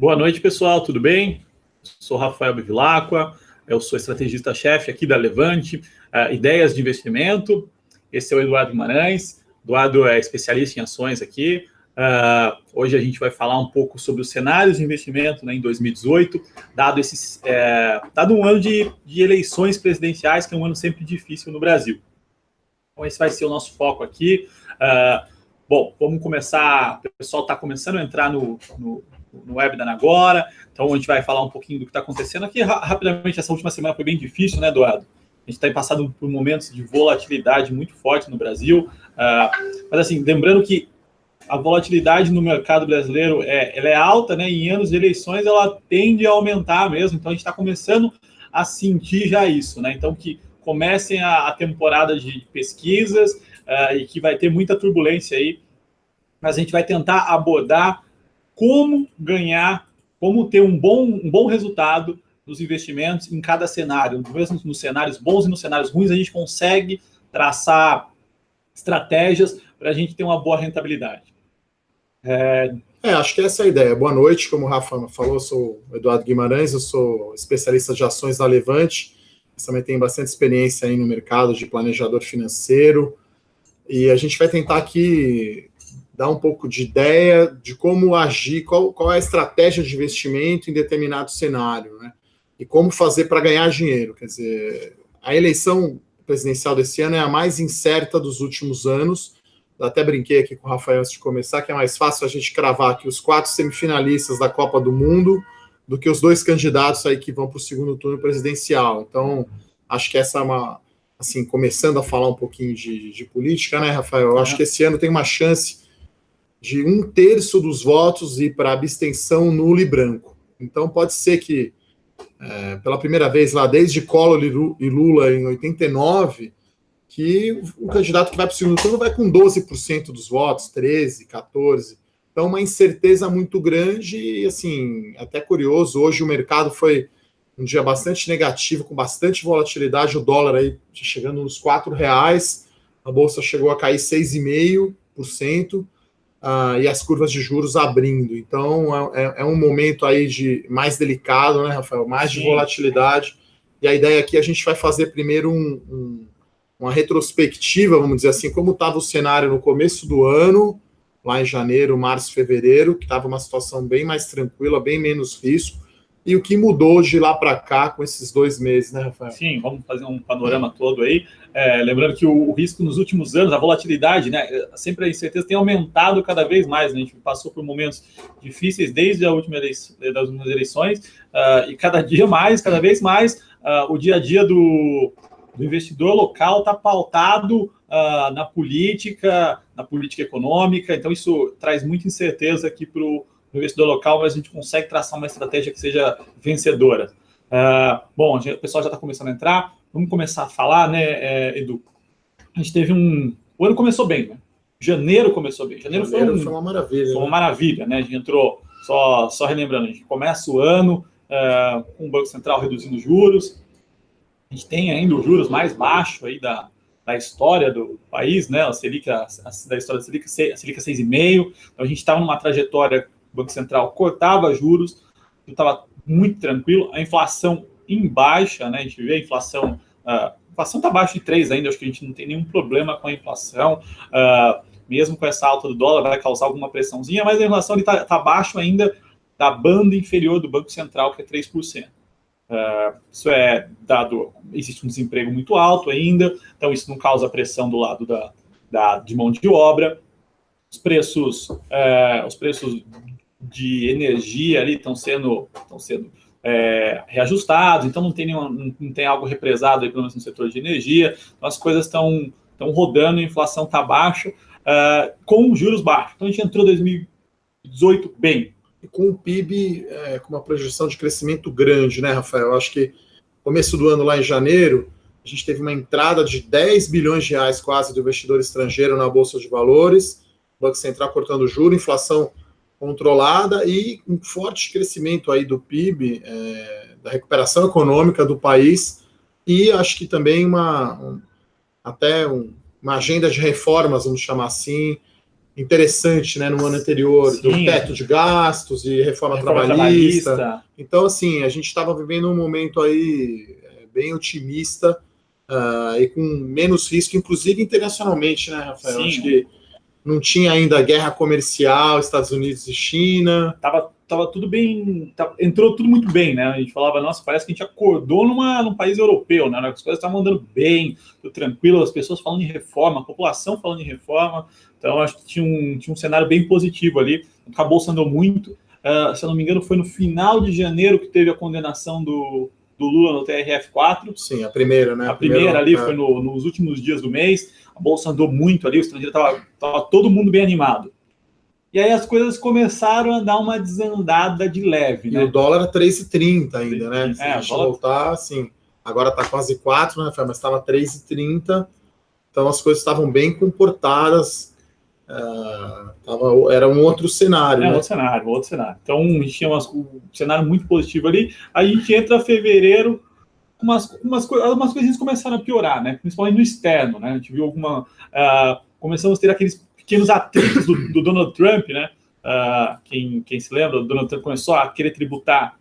Boa noite, pessoal, tudo bem? Sou Rafael Bevilacqua, eu sou estrategista-chefe aqui da Levante, Ideias de Investimento. Esse é o Eduardo Guimarães. Eduardo é especialista em ações aqui. Hoje a gente vai falar um pouco sobre os cenários de investimento, né, em 2018, dado um ano de eleições presidenciais, que é um ano sempre difícil no Brasil. Então esse vai ser o nosso foco aqui. Bom, vamos começar. O pessoal está começando a entrar no webinar agora, então a gente vai falar um pouquinho do que está acontecendo aqui. Rapidamente, essa última semana foi bem difícil, né, Eduardo? A gente está passando por momentos de volatilidade muito forte no Brasil, mas assim, lembrando que a volatilidade no mercado brasileiro ela é alta, né? Em anos de eleições ela tende a aumentar mesmo, então a gente está começando a sentir já isso, né? Então que comecem a temporada de pesquisas e que vai ter muita turbulência aí, mas a gente vai tentar abordar como ganhar, como ter um bom resultado nos investimentos em cada cenário. Mesmo nos cenários bons e nos cenários ruins, a gente consegue traçar estratégias para a gente ter uma boa rentabilidade. Acho que essa é a ideia. Boa noite, como o Rafa falou, eu sou o Eduardo Guimarães, eu sou especialista de ações da Levante, eu também tenho bastante experiência aí no mercado de planejador financeiro, e a gente vai tentar aqui dar um pouco de ideia de como agir, qual é a estratégia de investimento em determinado cenário, né? E como fazer para ganhar dinheiro. Quer dizer, a eleição presidencial desse ano é a mais incerta dos últimos anos. Eu até brinquei aqui com o Rafael antes de começar, que é mais fácil a gente cravar aqui os 4 semifinalistas da Copa do Mundo do que os 2 candidatos aí que vão para o segundo turno presidencial. Então, acho que essa é uma... Assim, começando a falar um pouquinho de política, né, Rafael? Eu acho que esse ano tem uma chance de 1/3 dos votos ir para abstenção nulo e branco. Então, pode ser que, pela primeira vez lá, desde Collor e Lula em 89, que o candidato que vai para o segundo turno vai com 12% dos votos, 13%, 14%. Então, uma incerteza muito grande e, assim, até curioso, hoje o mercado foi um dia bastante negativo, com bastante volatilidade, o dólar aí chegando nos R$4, a Bolsa chegou a cair 6,5%, e as curvas de juros abrindo. Então, é um momento aí mais delicado, né, Rafael? Mais de volatilidade. E a ideia aqui, a gente vai fazer primeiro uma retrospectiva, vamos dizer assim, como estava o cenário no começo do ano, lá em janeiro, março, fevereiro, que estava uma situação bem mais tranquila, bem menos risco, e o que mudou de lá para cá com esses 2 meses, né, Rafael? Sim, vamos fazer um panorama todo aí. Lembrando que o risco nos últimos anos, a volatilidade, né, sempre a incerteza tem aumentado cada vez mais, né? A gente passou por momentos difíceis desde a última das últimas eleições, e cada vez mais, o dia a dia do investidor local está pautado na política econômica, então isso traz muita incerteza aqui para o investidor local, mas a gente consegue traçar uma estratégia que seja vencedora. Bom, o pessoal já está começando a entrar, vamos começar a falar, né, Edu? A gente teve o ano começou bem, né? Janeiro começou bem. Janeiro foi uma maravilha. Foi uma maravilha, né? A gente entrou, só relembrando, a gente começa o ano com o Banco Central reduzindo juros, a gente tem ainda os juros mais baixos aí da história do país, né? A Selic, da história da Selic, a Selic 6,5%, então a gente estava numa trajetória, o Banco Central cortava juros, estava muito tranquilo, a inflação em baixa, né? A gente vê a inflação está abaixo de 3 ainda, acho que a gente não tem nenhum problema com a inflação, mesmo com essa alta do dólar, vai causar alguma pressãozinha, mas a inflação está abaixo ainda da banda inferior do Banco Central, que é 3%. Isso é dado, existe um desemprego muito alto ainda, então isso não causa pressão do lado de mão de obra. Os preços de energia ali estão sendo reajustados, então não tem algo represado aí, pelo menos no setor de energia, então as coisas estão rodando, a inflação está baixa, com juros baixos. Então a gente entrou em 2018 bem. E com o PIB com uma projeção de crescimento grande, né, Rafael? Acho que começo do ano, lá em janeiro, a gente teve uma entrada de 10 bilhões de reais quase do investidor estrangeiro na Bolsa de Valores, o Banco Central cortando juros, inflação controlada e um forte crescimento aí do PIB, da recuperação econômica do país, e acho que também uma agenda de reformas, vamos chamar assim, interessante, né, no ano anterior, Sim, do teto de gastos e reforma trabalhista. Então, assim, a gente estava vivendo um momento aí bem otimista e com menos risco, inclusive internacionalmente, né, Rafael? Sim. Acho que não tinha ainda guerra comercial, Estados Unidos e China. Tava tudo bem, entrou tudo muito bem, né? A gente falava, nossa, parece que a gente acordou num país europeu, né? As coisas estavam andando bem, tudo tranquilo, as pessoas falando em reforma, a população falando em reforma. Então, acho que tinha um cenário bem positivo ali. A bolsa andou muito. Se eu não me engano, foi no final de janeiro que teve a condenação do Lula no TRF4. Sim, a primeira, né? A primeira ali foi nos últimos dias do mês. A bolsa andou muito ali, o estrangeiro estava todo mundo bem animado. E aí as coisas começaram a dar uma desandada de leve, né? E o dólar era 3,30 ainda, né? Se a gente dólar... voltar, assim, agora está quase 4, né, mas estava 3,30, então as coisas estavam bem comportadas, era um outro cenário. Né? Outro cenário. Então a gente tinha um cenário muito positivo ali, aí a gente entra em fevereiro, umas coisinhas começaram a piorar, né? Principalmente no externo, né? A gente viu começamos a ter aqueles pequenos atritos do Donald Trump, né? Quem se lembra, o Donald Trump começou a querer tributar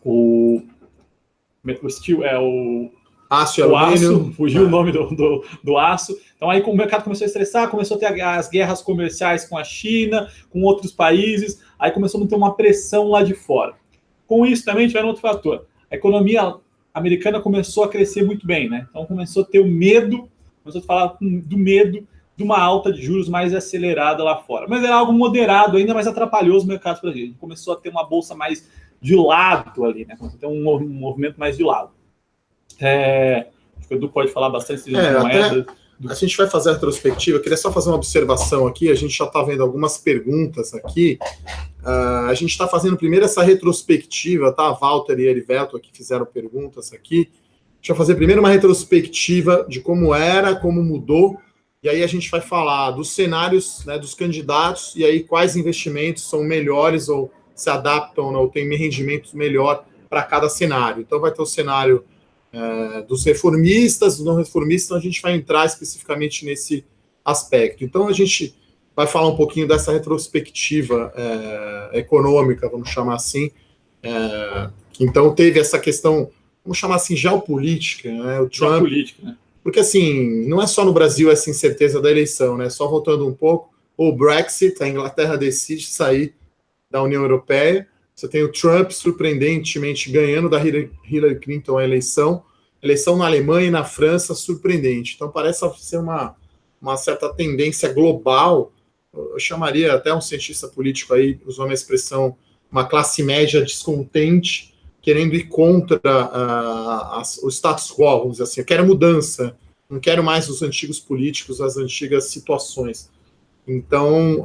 o aço e alumínio. Fugiu o nome do aço. Então aí o mercado começou a estressar, começou a ter as guerras comerciais com a China, com outros países, aí começou a ter uma pressão lá de fora. Com isso também tiveram outro fator. A economia americana começou a crescer muito bem, né? Então começou a ter o medo, começou a falar do medo de uma alta de juros mais acelerada lá fora. Mas era algo moderado, ainda mais atrapalhou os mercados para a gente. Começou a ter uma bolsa mais de lado ali, né? Começou a ter um movimento mais de lado. Acho que o Edu pode falar bastante de moeda. A gente vai fazer a retrospectiva. Eu queria só fazer uma observação aqui. A gente já está vendo algumas perguntas aqui. A gente está fazendo primeiro essa retrospectiva, tá? A Walter e a Erivelto aqui fizeram perguntas aqui. A gente vai fazer primeiro uma retrospectiva de como era, como mudou. E aí a gente vai falar dos cenários, né, dos candidatos, e aí quais investimentos são melhores ou se adaptam, ou tem rendimento melhor para cada cenário. Então vai ter o cenário dos reformistas, dos não reformistas, então a gente vai entrar especificamente nesse aspecto. Então a gente vai falar um pouquinho dessa retrospectiva econômica, vamos chamar assim, que então teve essa questão, vamos chamar assim, geopolítica, né? O Trump... Geopolítica, né? Porque, assim, não é só no Brasil essa incerteza da eleição, né? Só voltando um pouco, o Brexit, a Inglaterra decide sair da União Europeia. Você tem o Trump, surpreendentemente, ganhando da Hillary Clinton a eleição na Alemanha e na França, surpreendente. Então, parece ser uma certa tendência global. Eu chamaria até um cientista político aí, usou uma expressão, uma classe média descontente, querendo ir contra o status quo, vamos dizer assim. Eu quero mudança, não quero mais os antigos políticos, as antigas situações. Então,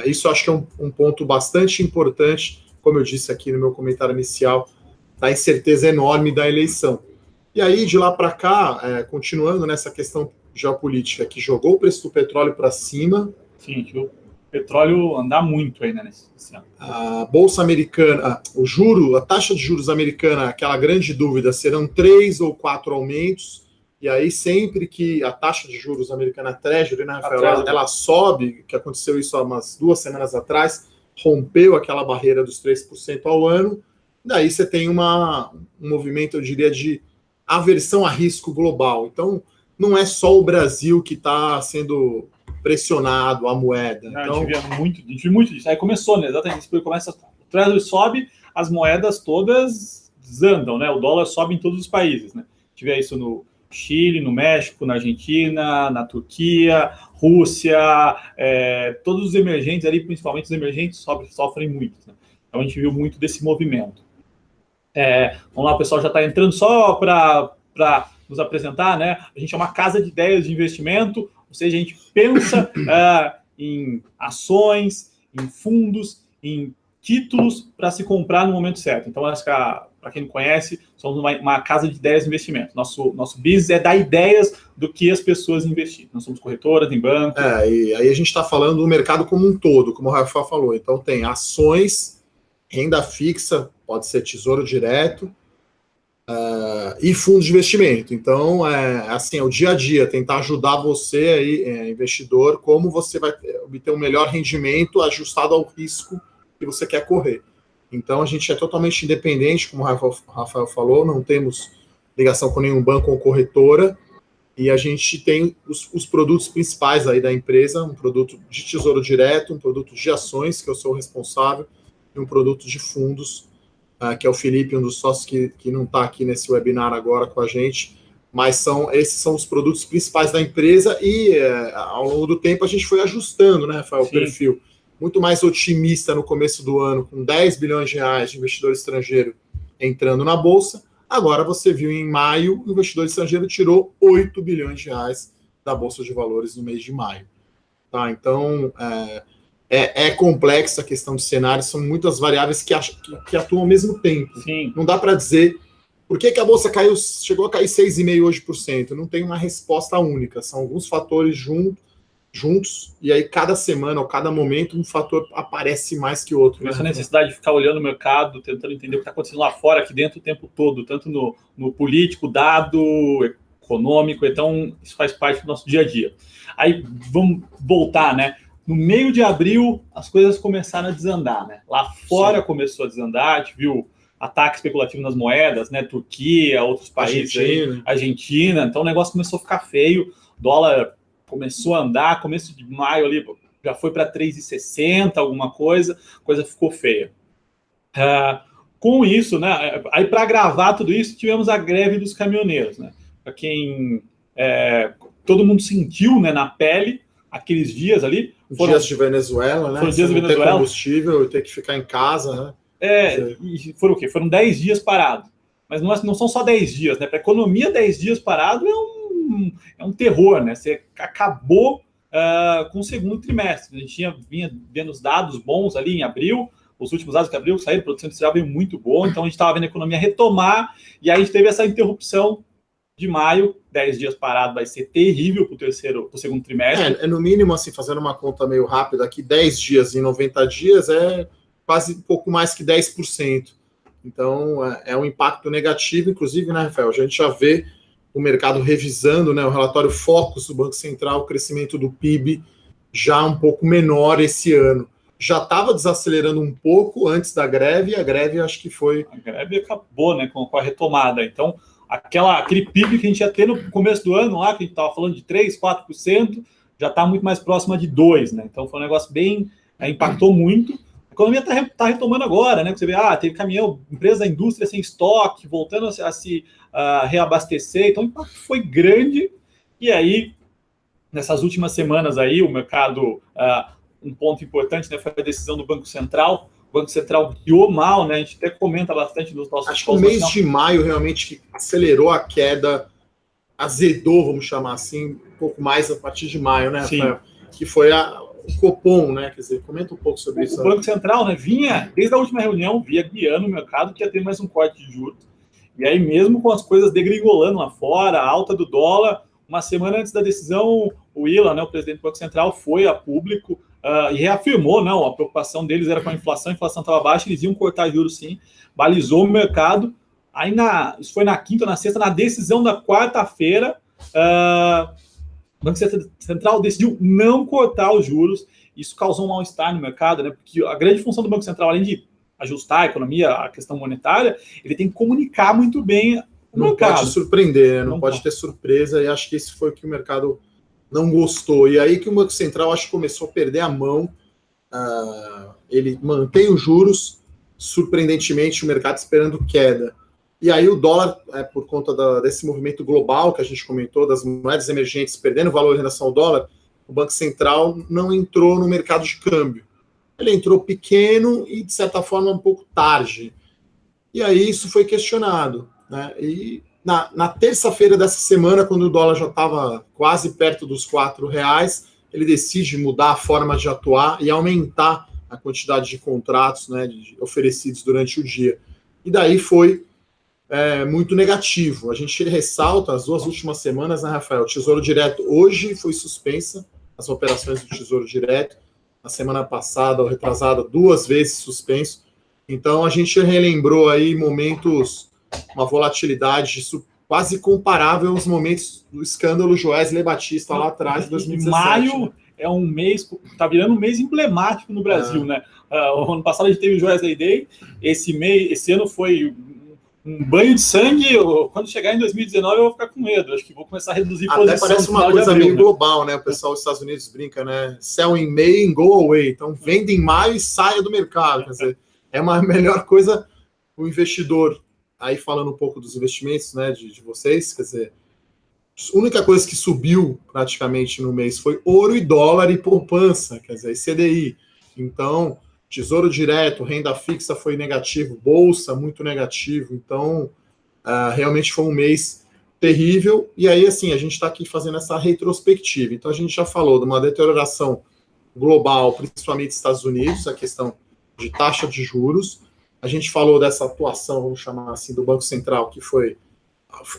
isso eu acho que é um ponto bastante importante, como eu disse aqui no meu comentário inicial, da incerteza enorme da eleição. E aí, de lá para cá, continuando nessa questão geopolítica, que jogou o preço do petróleo para cima. Sim, o petróleo andar muito ainda nesse ano. A Bolsa Americana, a taxa de juros americana, aquela grande dúvida, serão 3 ou 4 aumentos, e aí sempre que a taxa de juros americana Treasury, né, Rafael, ela sobe, que aconteceu isso há umas 2 semanas atrás, rompeu aquela barreira dos 3% ao ano, daí você tem um movimento, eu diria, de aversão a risco global. Então, não é só o Brasil que está sendo pressionado a moeda. Não, então... A gente viu muito disso. Aí começou, né? Exatamente. O Treasury sobe, as moedas todas desandam, né? O dólar sobe em todos os países, né? Tive isso no Chile, no México, na Argentina, na Turquia, Rússia, todos os emergentes ali, principalmente os emergentes, sofrem muito, né? Então a gente viu muito desse movimento. Vamos lá, o pessoal já está entrando só para nos apresentar, né? A gente é uma casa de ideias de investimento, ou seja, a gente pensa em ações, em fundos, em títulos para se comprar no momento certo. Então, acho que, para quem não conhece, somos uma casa de ideias de investimento. Nosso business é dar ideias do que as pessoas investirem. Nós somos corretoras em banco. E aí a gente está falando do mercado como um todo, como o Rafael falou. Então, tem ações, renda fixa, pode ser tesouro direto, e fundos de investimento. Então, assim, é o dia a dia, tentar ajudar você aí, investidor, como você vai obter um melhor rendimento ajustado ao risco que você quer correr. Então, a gente é totalmente independente, como o Rafael falou, não temos ligação com nenhum banco ou corretora, e a gente tem os produtos principais aí da empresa, um produto de tesouro direto, um produto de ações, que eu sou o responsável, e um produto de fundos, que é o Felipe, um dos sócios que não está aqui nesse webinar agora com a gente, mas esses são os produtos principais da empresa, e ao longo do tempo a gente foi ajustando, né, Rafael, o perfil. Muito mais otimista no começo do ano, com 10 bilhões de reais de investidor estrangeiro entrando na Bolsa. Agora você viu em maio, o investidor estrangeiro tirou 8 bilhões de reais da Bolsa de Valores no mês de maio. Tá? Então, é complexa a questão de cenário, são muitas variáveis que atuam ao mesmo tempo. Sim. Não dá para dizer por que a Bolsa chegou a cair 6,5% hoje. Não tem uma resposta única, são alguns fatores juntos, e aí cada semana ou cada momento um fator aparece mais que outro. Essa necessidade de ficar olhando o mercado, tentando entender o que está acontecendo lá fora, aqui dentro o tempo todo, tanto no político, dado, econômico, então isso faz parte do nosso dia a dia. Aí vamos voltar, né? No meio de abril, as coisas começaram a desandar, né? Lá fora começou a desandar, a gente viu ataque especulativo nas moedas, né? Turquia, outros países, Argentina, então o negócio começou a ficar feio, dólar começou a andar, começo de maio ali, já foi para 3,60, alguma coisa ficou feia. Com isso, né, aí para agravar tudo isso, tivemos a greve dos caminhoneiros, né? Para quem todo mundo sentiu, né, na pele aqueles dias ali. Dias de Venezuela, né? Foram dias de Venezuela. Ter combustível, ter que ficar em casa, né? E foram o quê? Foram 10 dias parados. Mas não são só 10 dias, né? Para a economia, 10 dias parado é um terror, né? Você acabou com o segundo trimestre. A gente vinha vendo os dados bons ali em abril, os últimos dados de abril saíram, a produção industrial veio muito boa, então a gente estava vendo a economia retomar, e aí a gente teve essa interrupção de maio, 10 dias parado vai ser terrível para o segundo trimestre. No mínimo, assim, fazendo uma conta meio rápida aqui, 10 dias em 90 dias é quase um pouco mais que 10%. Então, é um impacto negativo, inclusive, né, Rafael? A gente já vê o mercado revisando, né, o relatório Focus do Banco Central, o crescimento do PIB já um pouco menor esse ano. Já estava desacelerando um pouco antes da greve, e a greve acho que foi... A greve acabou, né, com a retomada. Então, aquele PIB que a gente ia ter no começo do ano, lá, que a gente estava falando de 3%, 4%, já está muito mais próxima de 2%, né? Então, foi um negócio bem... impactou muito. A economia está retomando agora, né? Você vê, teve caminhão, empresa da indústria sem estoque, voltando a se reabastecer, então o impacto foi grande, e aí, nessas últimas semanas aí, o mercado, um ponto importante, né, foi a decisão do Banco Central. O Banco Central guiou mal, né? A gente até comenta bastante nos nossos... Acho que o mês de maio realmente que acelerou a queda, azedou, vamos chamar assim, um pouco mais a partir de maio, né, Rafael? Que foi o Copom, né? Quer dizer, comenta um pouco sobre isso. O Banco Central, né, vinha, desde a última reunião, guiando o mercado que ia ter mais um corte de juros. E aí, mesmo com as coisas degringolando lá fora, a alta do dólar, uma semana antes da decisão, o Ilan, né, o presidente do Banco Central, foi a público e reafirmou, não, a preocupação deles era com a inflação estava baixa, eles iam cortar juros sim, balizou o mercado. Aí, isso foi na quinta ou na sexta, na decisão da quarta-feira, o Banco Central decidiu não cortar os juros. Isso causou um mal-estar no mercado, né? Porque a grande função do Banco Central, além de ajustar a economia, a questão monetária, ele tem que comunicar muito bem o mercado. Não pode surpreender, né? Não pode ter surpresa, e acho que esse foi o que o mercado não gostou. E aí que o Banco Central, acho que começou a perder a mão. Ele mantém os juros, surpreendentemente, o mercado esperando queda. E aí o dólar, por conta desse movimento global que a gente comentou, das moedas emergentes perdendo valor em relação ao dólar, o Banco Central não entrou no mercado de câmbio. Ele entrou pequeno e, de certa forma, um pouco tarde. E aí isso foi questionado, né? E na terça-feira dessa semana, quando o dólar já estava quase perto dos R$4, ele decide mudar a forma de atuar e aumentar a quantidade de contratos, né, oferecidos durante o dia. E daí foi muito negativo. A gente ressalta as 2 últimas semanas, né, Rafael? O Tesouro Direto hoje foi suspensa, as operações do Tesouro Direto. Na semana passada ou retrasada, 2 vezes suspenso. Então, a gente relembrou aí momentos uma volatilidade quase comparável aos momentos do escândalo Joesley Batista lá atrás, em 2017. Maio é um mês, tá virando um mês emblemático no Brasil, né? O ano passado a gente teve o Joesley Day, esse ano foi um banho de sangue. Quando chegar em 2019 eu vou ficar com medo, acho que vou começar a reduzir posição. Até parece uma coisa meio global, né? O pessoal dos Estados Unidos brinca, né? Sell in May and go away. Então venda em maio e saia do mercado. Quer dizer, é uma melhor coisa o investidor. Aí falando um pouco dos investimentos, né, de vocês, quer dizer, a única coisa que subiu praticamente no mês foi ouro e dólar e poupança, quer dizer, CDI. Então, tesouro direto, renda fixa foi negativo, bolsa muito negativo. Então, realmente foi um mês terrível. E aí, assim, a gente está aqui fazendo essa retrospectiva. Então, a gente já falou de uma deterioração global, principalmente nos Estados Unidos, a questão de taxa de juros. A gente falou dessa atuação, vamos chamar assim, do Banco Central, que foi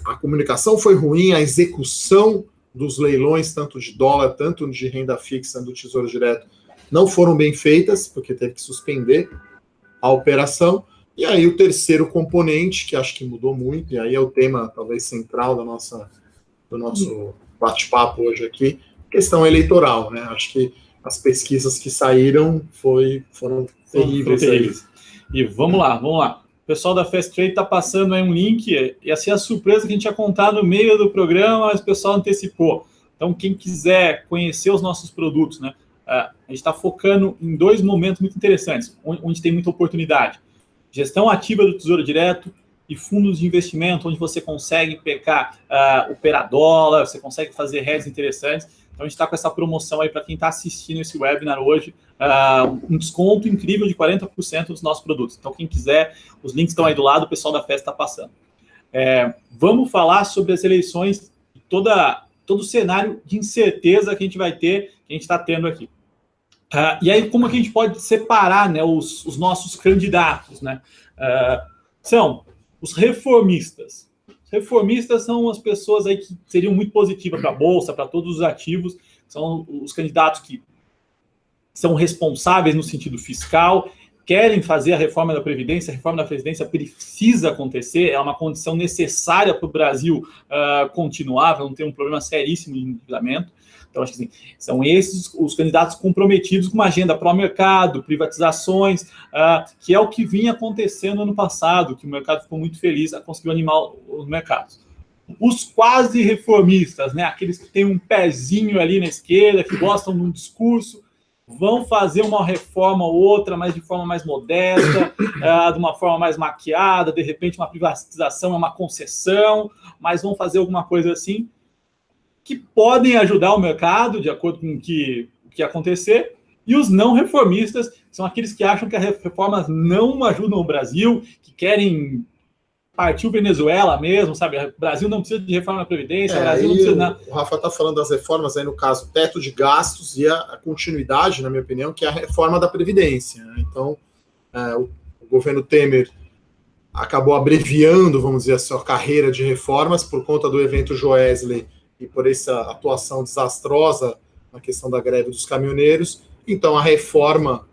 a comunicação foi ruim, a execução dos leilões, tanto de dólar, tanto de renda fixa do Tesouro Direto, não foram bem feitas, porque teve que suspender a operação. E aí o terceiro componente, que acho que mudou muito, e aí é o tema talvez central do nosso bate-papo hoje aqui, questão eleitoral, né? Acho que as pesquisas que saíram foram terríveis. E vamos lá. O pessoal da Fast Trade está passando aí um link, e assim a surpresa que a gente ia contar no meio do programa, mas o pessoal antecipou. Então, quem quiser conhecer os nossos produtos, né? A gente está focando em 2 momentos muito interessantes, onde tem muita oportunidade. Gestão ativa do Tesouro Direto e fundos de investimento, onde você consegue pegar operar dólar, você consegue fazer hedges interessantes. Então, a gente está com essa promoção aí para quem está assistindo esse webinar hoje, um desconto incrível de 40% dos nossos produtos. Então, quem quiser, os links estão aí do lado, o pessoal da festa está passando. Vamos falar sobre as eleições, todo o cenário de incerteza que a gente vai ter, que a gente está tendo aqui. E aí, como que a gente pode separar, né, os nossos candidatos, né? São os reformistas. Os reformistas são as pessoas aí que seriam muito positivas para a Bolsa, para todos os ativos, são os candidatos que são responsáveis no sentido fiscal, querem fazer a reforma da Previdência. A reforma da Previdência precisa acontecer, é uma condição necessária para o Brasil continuar, para não ter um problema seríssimo de endividamento. Então, acho que assim, são esses os candidatos comprometidos com uma agenda pró-mercado, privatizações, que é o que vinha acontecendo no ano passado, que o mercado ficou muito feliz a conseguir animar os mercados. Os quase reformistas, né, aqueles que têm um pezinho ali na esquerda, que gostam de um discurso, vão fazer uma reforma ou outra, mas de forma mais modesta, de uma forma mais maquiada, de repente uma privatização é uma concessão, mas vão fazer alguma coisa assim, que podem ajudar o mercado, de acordo com o que acontecer, e os não reformistas são aqueles que acham que as reformas não ajudam o Brasil, que querem partir o Venezuela mesmo, sabe? O Brasil não precisa de reforma da Previdência, o Brasil não precisa nada. O Rafa está falando das reformas aí, no caso, teto de gastos e a continuidade, na minha opinião, que é a reforma da Previdência. Então, o governo Temer acabou abreviando, vamos dizer, a sua carreira de reformas por conta do evento Joesley e por essa atuação desastrosa na questão da greve dos caminhoneiros. Então, a reforma,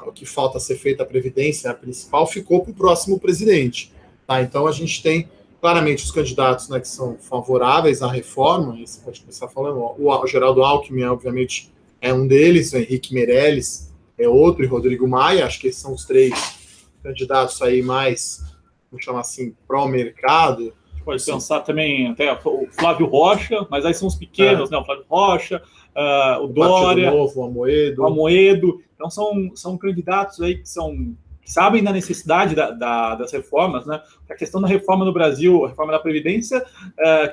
o que falta ser feita, a Previdência, a principal, ficou para o próximo presidente. Tá? Então, a gente tem claramente os candidatos, né, que são favoráveis à reforma, e você pode começar falando, o Geraldo Alckmin, obviamente, é um deles, o Henrique Meirelles é outro, e Rodrigo Maia, acho que esses são os 3 candidatos aí mais, vamos chamar assim, pró-mercado. Pode pensar também até o Flávio Rocha, mas aí são os pequenos, né? O Flávio Rocha, o Dória, Novo, o Amoedo. Então são candidatos aí que sabem da necessidade das reformas, né? A questão da reforma no Brasil, a reforma da Previdência,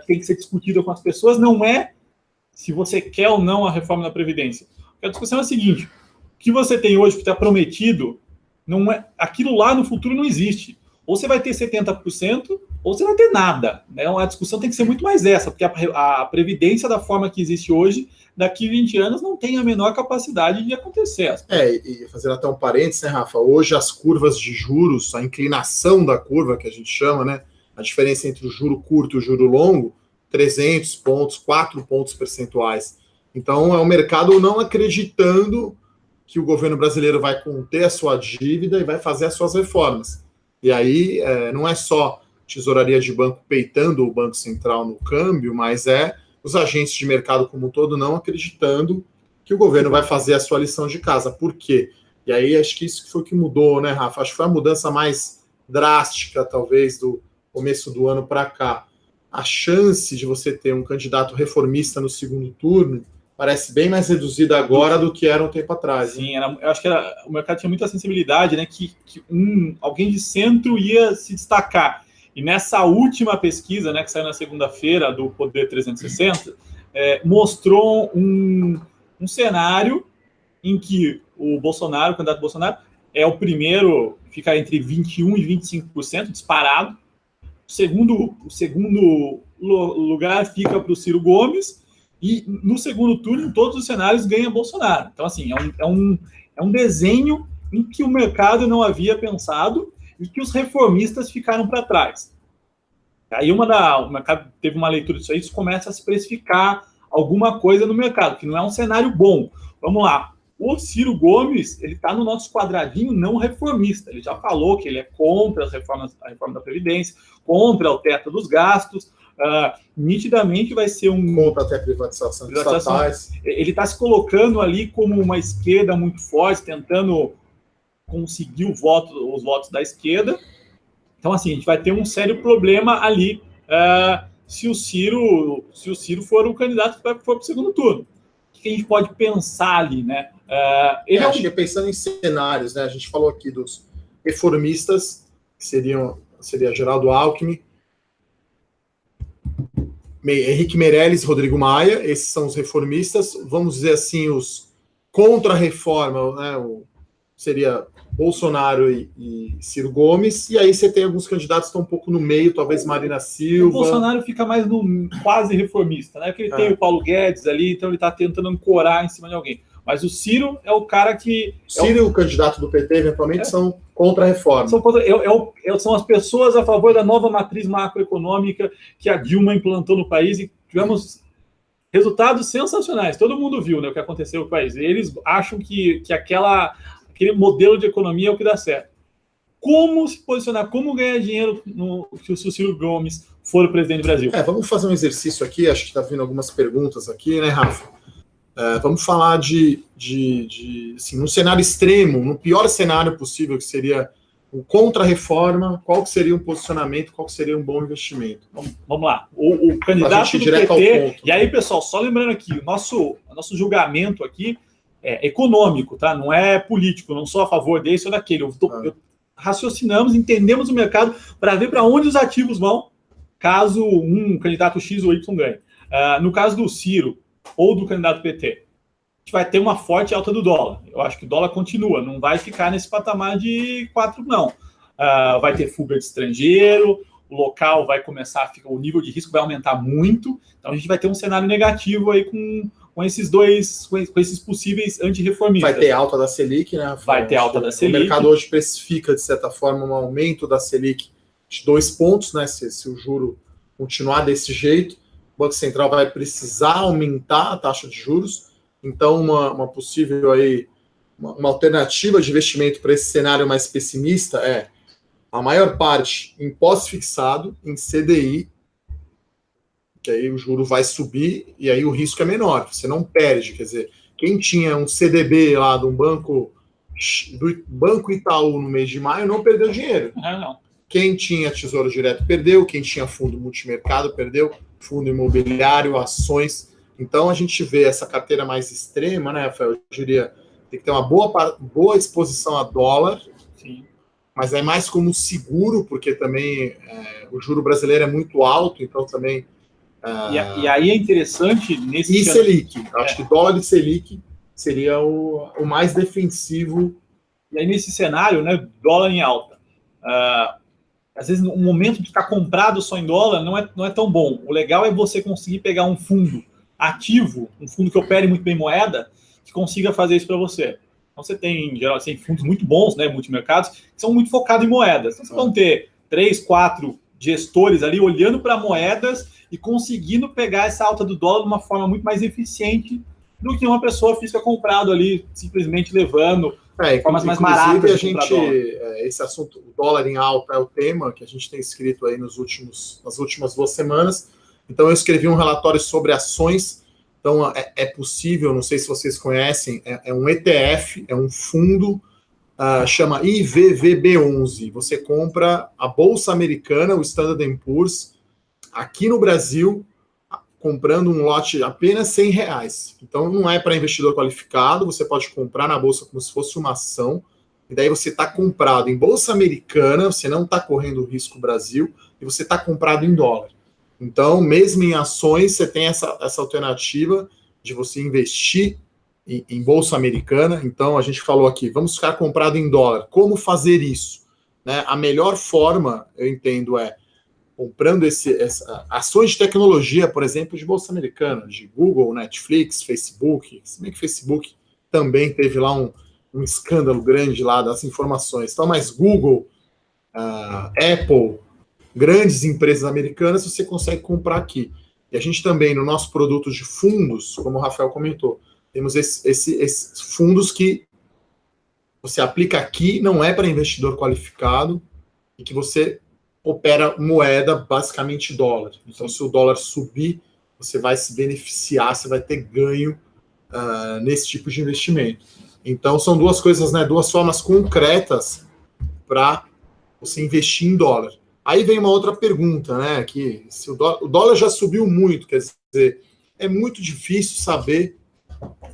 que tem que ser discutida com as pessoas, não é se você quer ou não a reforma da Previdência. A discussão é a seguinte: o que você tem hoje que está prometido, não é, aquilo lá no futuro não existe. Ou você vai ter 70%, ou você não vai ter nada. Né? A discussão tem que ser muito mais essa, porque a Previdência, da forma que existe hoje, daqui a 20 anos, não tem a menor capacidade de acontecer. E fazendo até um parênteses, né, Rafa? Hoje as curvas de juros, a inclinação da curva, que a gente chama, né? A diferença entre o juro curto e o juro longo, 300 pontos, 4 pontos percentuais. Então, é o mercado não acreditando que o governo brasileiro vai conter a sua dívida e vai fazer as suas reformas. E aí, não é só tesouraria de banco peitando o Banco Central no câmbio, mas é os agentes de mercado como um todo não acreditando que o governo vai fazer a sua lição de casa. Por quê? E aí acho que isso foi o que mudou, né, Rafa? Acho que foi a mudança mais drástica, talvez, do começo do ano para cá. A chance de você ter um candidato reformista no segundo turno parece bem mais reduzida agora do que era um tempo atrás. Sim, eu acho que o mercado tinha muita sensibilidade, né, que alguém de centro ia se destacar. E nessa última pesquisa, né, que saiu na segunda-feira, do Poder 360, mostrou um cenário em que o candidato Bolsonaro, é o primeiro, fica entre 21% e 25%, disparado. O segundo lugar fica para o Ciro Gomes, e no segundo turno, em todos os cenários, ganha Bolsonaro. Então, assim, é um desenho em que o mercado não havia pensado e que os reformistas ficaram para trás. Aí o mercado teve uma leitura disso aí, isso começa a se precificar alguma coisa no mercado, que não é um cenário bom. Vamos lá. O Ciro Gomes, ele está no nosso quadradinho não reformista. Ele já falou que ele é contra a reforma da Previdência, contra o teto dos gastos. Nitidamente vai ser contra até a privatização de estatais. Ele está se colocando ali como uma esquerda muito forte, tentando conseguir os votos da esquerda. Então, assim, a gente vai ter um sério problema ali se o Ciro for o candidato que for para o segundo turno. O que a gente pode pensar ali, né? Acho que pensando em cenários, né? A gente falou aqui dos reformistas, que seria Geraldo Alckmin, Henrique Meirelles, Rodrigo Maia, esses são os reformistas. Vamos dizer assim, os contra-reforma, né? Seria Bolsonaro e Ciro Gomes, e aí você tem alguns candidatos que estão um pouco no meio, talvez Marina Silva. O Bolsonaro fica mais no quase reformista, né? Porque ele tem o Paulo Guedes ali, então ele está tentando ancorar em cima de alguém. Mas o Ciro é o cara que... Ciro e o candidato do PT, eventualmente, são contra a reforma. São as pessoas a favor da nova matriz macroeconômica que a Dilma implantou no país, e tivemos resultados sensacionais. Todo mundo viu, né, o que aconteceu com o país. Eles acham que aquele modelo de economia é o que dá certo. Como se posicionar, como ganhar dinheiro se o Ciro Gomes for o presidente do Brasil? Vamos fazer um exercício aqui, acho que está vindo algumas perguntas aqui, né, Rafa? Vamos falar de assim, num cenário extremo, no pior cenário possível, que seria o contra-reforma, qual que seria um posicionamento, qual que seria um bom investimento? Vamos lá. O candidato do PT... E aí, pessoal, só lembrando aqui, o nosso julgamento aqui é econômico, tá? Não é político, não sou a favor desse ou daquele. Raciocinamos, entendemos o mercado para ver para onde os ativos vão, caso um candidato X ou Y ganhe. No caso do Ciro ou do candidato PT, a gente vai ter uma forte alta do dólar. Eu acho que o dólar continua, não vai ficar nesse patamar de 4, não. Vai ter fuga de estrangeiro, o local vai começar a ficar, o nível de risco vai aumentar muito, então a gente vai ter um cenário negativo aí com esses possíveis antirreformistas. Vai ter alta da Selic, né? Vai ter alta da Selic. O mercado hoje precifica, de certa forma, um aumento da Selic de 2 pontos, né? Se o juro continuar desse jeito, o Banco Central vai precisar aumentar a taxa de juros. Então, uma possível aí, uma alternativa de investimento para esse cenário mais pessimista é a maior parte em pós-fixado, em CDI, que aí o juro vai subir e aí o risco é menor, você não perde. Quer dizer, quem tinha um CDB lá do Banco Itaú no mês de maio não perdeu dinheiro. Não. Quem tinha Tesouro Direto perdeu, quem tinha fundo multimercado perdeu, fundo imobiliário, ações. Então a gente vê essa carteira mais extrema, né, Rafael? Eu diria, tem que ter uma boa exposição a dólar. Sim. Mas é mais como seguro, porque também o juro brasileiro é muito alto, então também... E aí é interessante... E Selic. Acho que dólar e Selic seria o mais defensivo. E aí nesse cenário, né, dólar em alta. Às vezes o momento de ficar comprado só em dólar não é tão bom. O legal é você conseguir pegar um fundo ativo, um fundo que opere muito bem moeda, que consiga fazer isso para você. Então você tem, em geral, fundos muito bons, né, multimercados, que são muito focados em moedas. Então vocês vão ter 3, 4 gestores ali olhando para moedas e conseguindo pegar essa alta do dólar de uma forma muito mais eficiente do que uma pessoa física comprado ali, simplesmente levando formas mais baratas a gente, esse assunto, o dólar em alta é o tema que a gente tem escrito aí nas últimas 2 semanas. Então, eu escrevi um relatório sobre ações. Então, é possível, não sei se vocês conhecem, é um ETF, é um fundo, chama IVVB11. Você compra a Bolsa Americana, o Standard & Poor's, aqui no Brasil, comprando um lote apenas R$100. Então, não é para investidor qualificado, você pode comprar na Bolsa como se fosse uma ação, e daí você está comprado em Bolsa Americana, você não está correndo o risco Brasil, e você está comprado em dólar. Então, mesmo em ações, você tem essa alternativa de você investir em Bolsa Americana. Então, a gente falou aqui, vamos ficar comprado em dólar. Como fazer isso? Né? A melhor forma, eu entendo, é comprando ações de tecnologia, por exemplo, de Bolsa Americana, de Google, Netflix, Facebook. Se bem que Facebook também teve lá um escândalo grande lá das informações. Então, mas Google, Apple, grandes empresas americanas, você consegue comprar aqui. E a gente também, no nosso produto de fundos, como o Rafael comentou, temos esses fundos que você aplica aqui, não é para investidor qualificado, e que você opera moeda, basicamente dólar. Então, se o dólar subir, você vai se beneficiar, você vai ter ganho nesse tipo de investimento. Então, são duas coisas, duas formas concretas para você investir em dólar. Aí vem uma outra pergunta, que se o dólar já subiu muito, quer dizer, é muito difícil saber,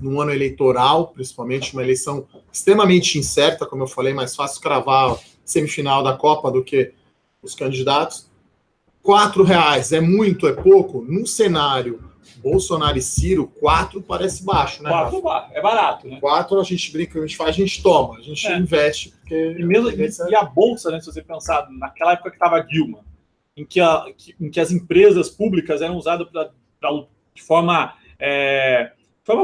num ano eleitoral, principalmente uma eleição extremamente incerta, como eu falei, mais fácil cravar a semifinal da Copa do que os candidatos. R$4 é muito, é pouco? Num cenário Bolsonaro e Ciro, 4 parece baixo, né? 4 é barato, né? 4 a gente brinca, a gente toma, a gente investe. Porque e a Bolsa, né, se você pensar, naquela época que estava Dilma, em que as empresas públicas eram usadas de forma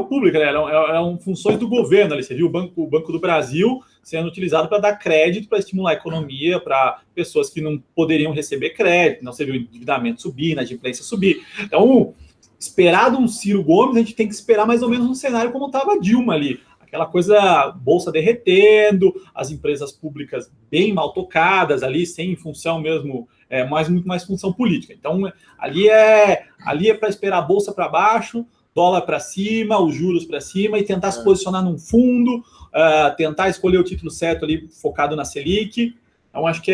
pública, né? Eram funções do governo ali. Você viu o Banco do Brasil sendo utilizado para dar crédito, para estimular a economia, para pessoas que não poderiam receber crédito, não você viu o endividamento subir, a inadimplência subir. Então, esperado um Ciro Gomes, a gente tem que esperar mais ou menos um cenário como estava a Dilma ali. Aquela coisa, bolsa derretendo, as empresas públicas bem mal tocadas ali, sem função mesmo, muito mais função política. Então, ali é para esperar a bolsa para baixo, dólar para cima, os juros para cima e tentar se posicionar num fundo, tentar escolher o título certo ali, focado na Selic. Então, acho que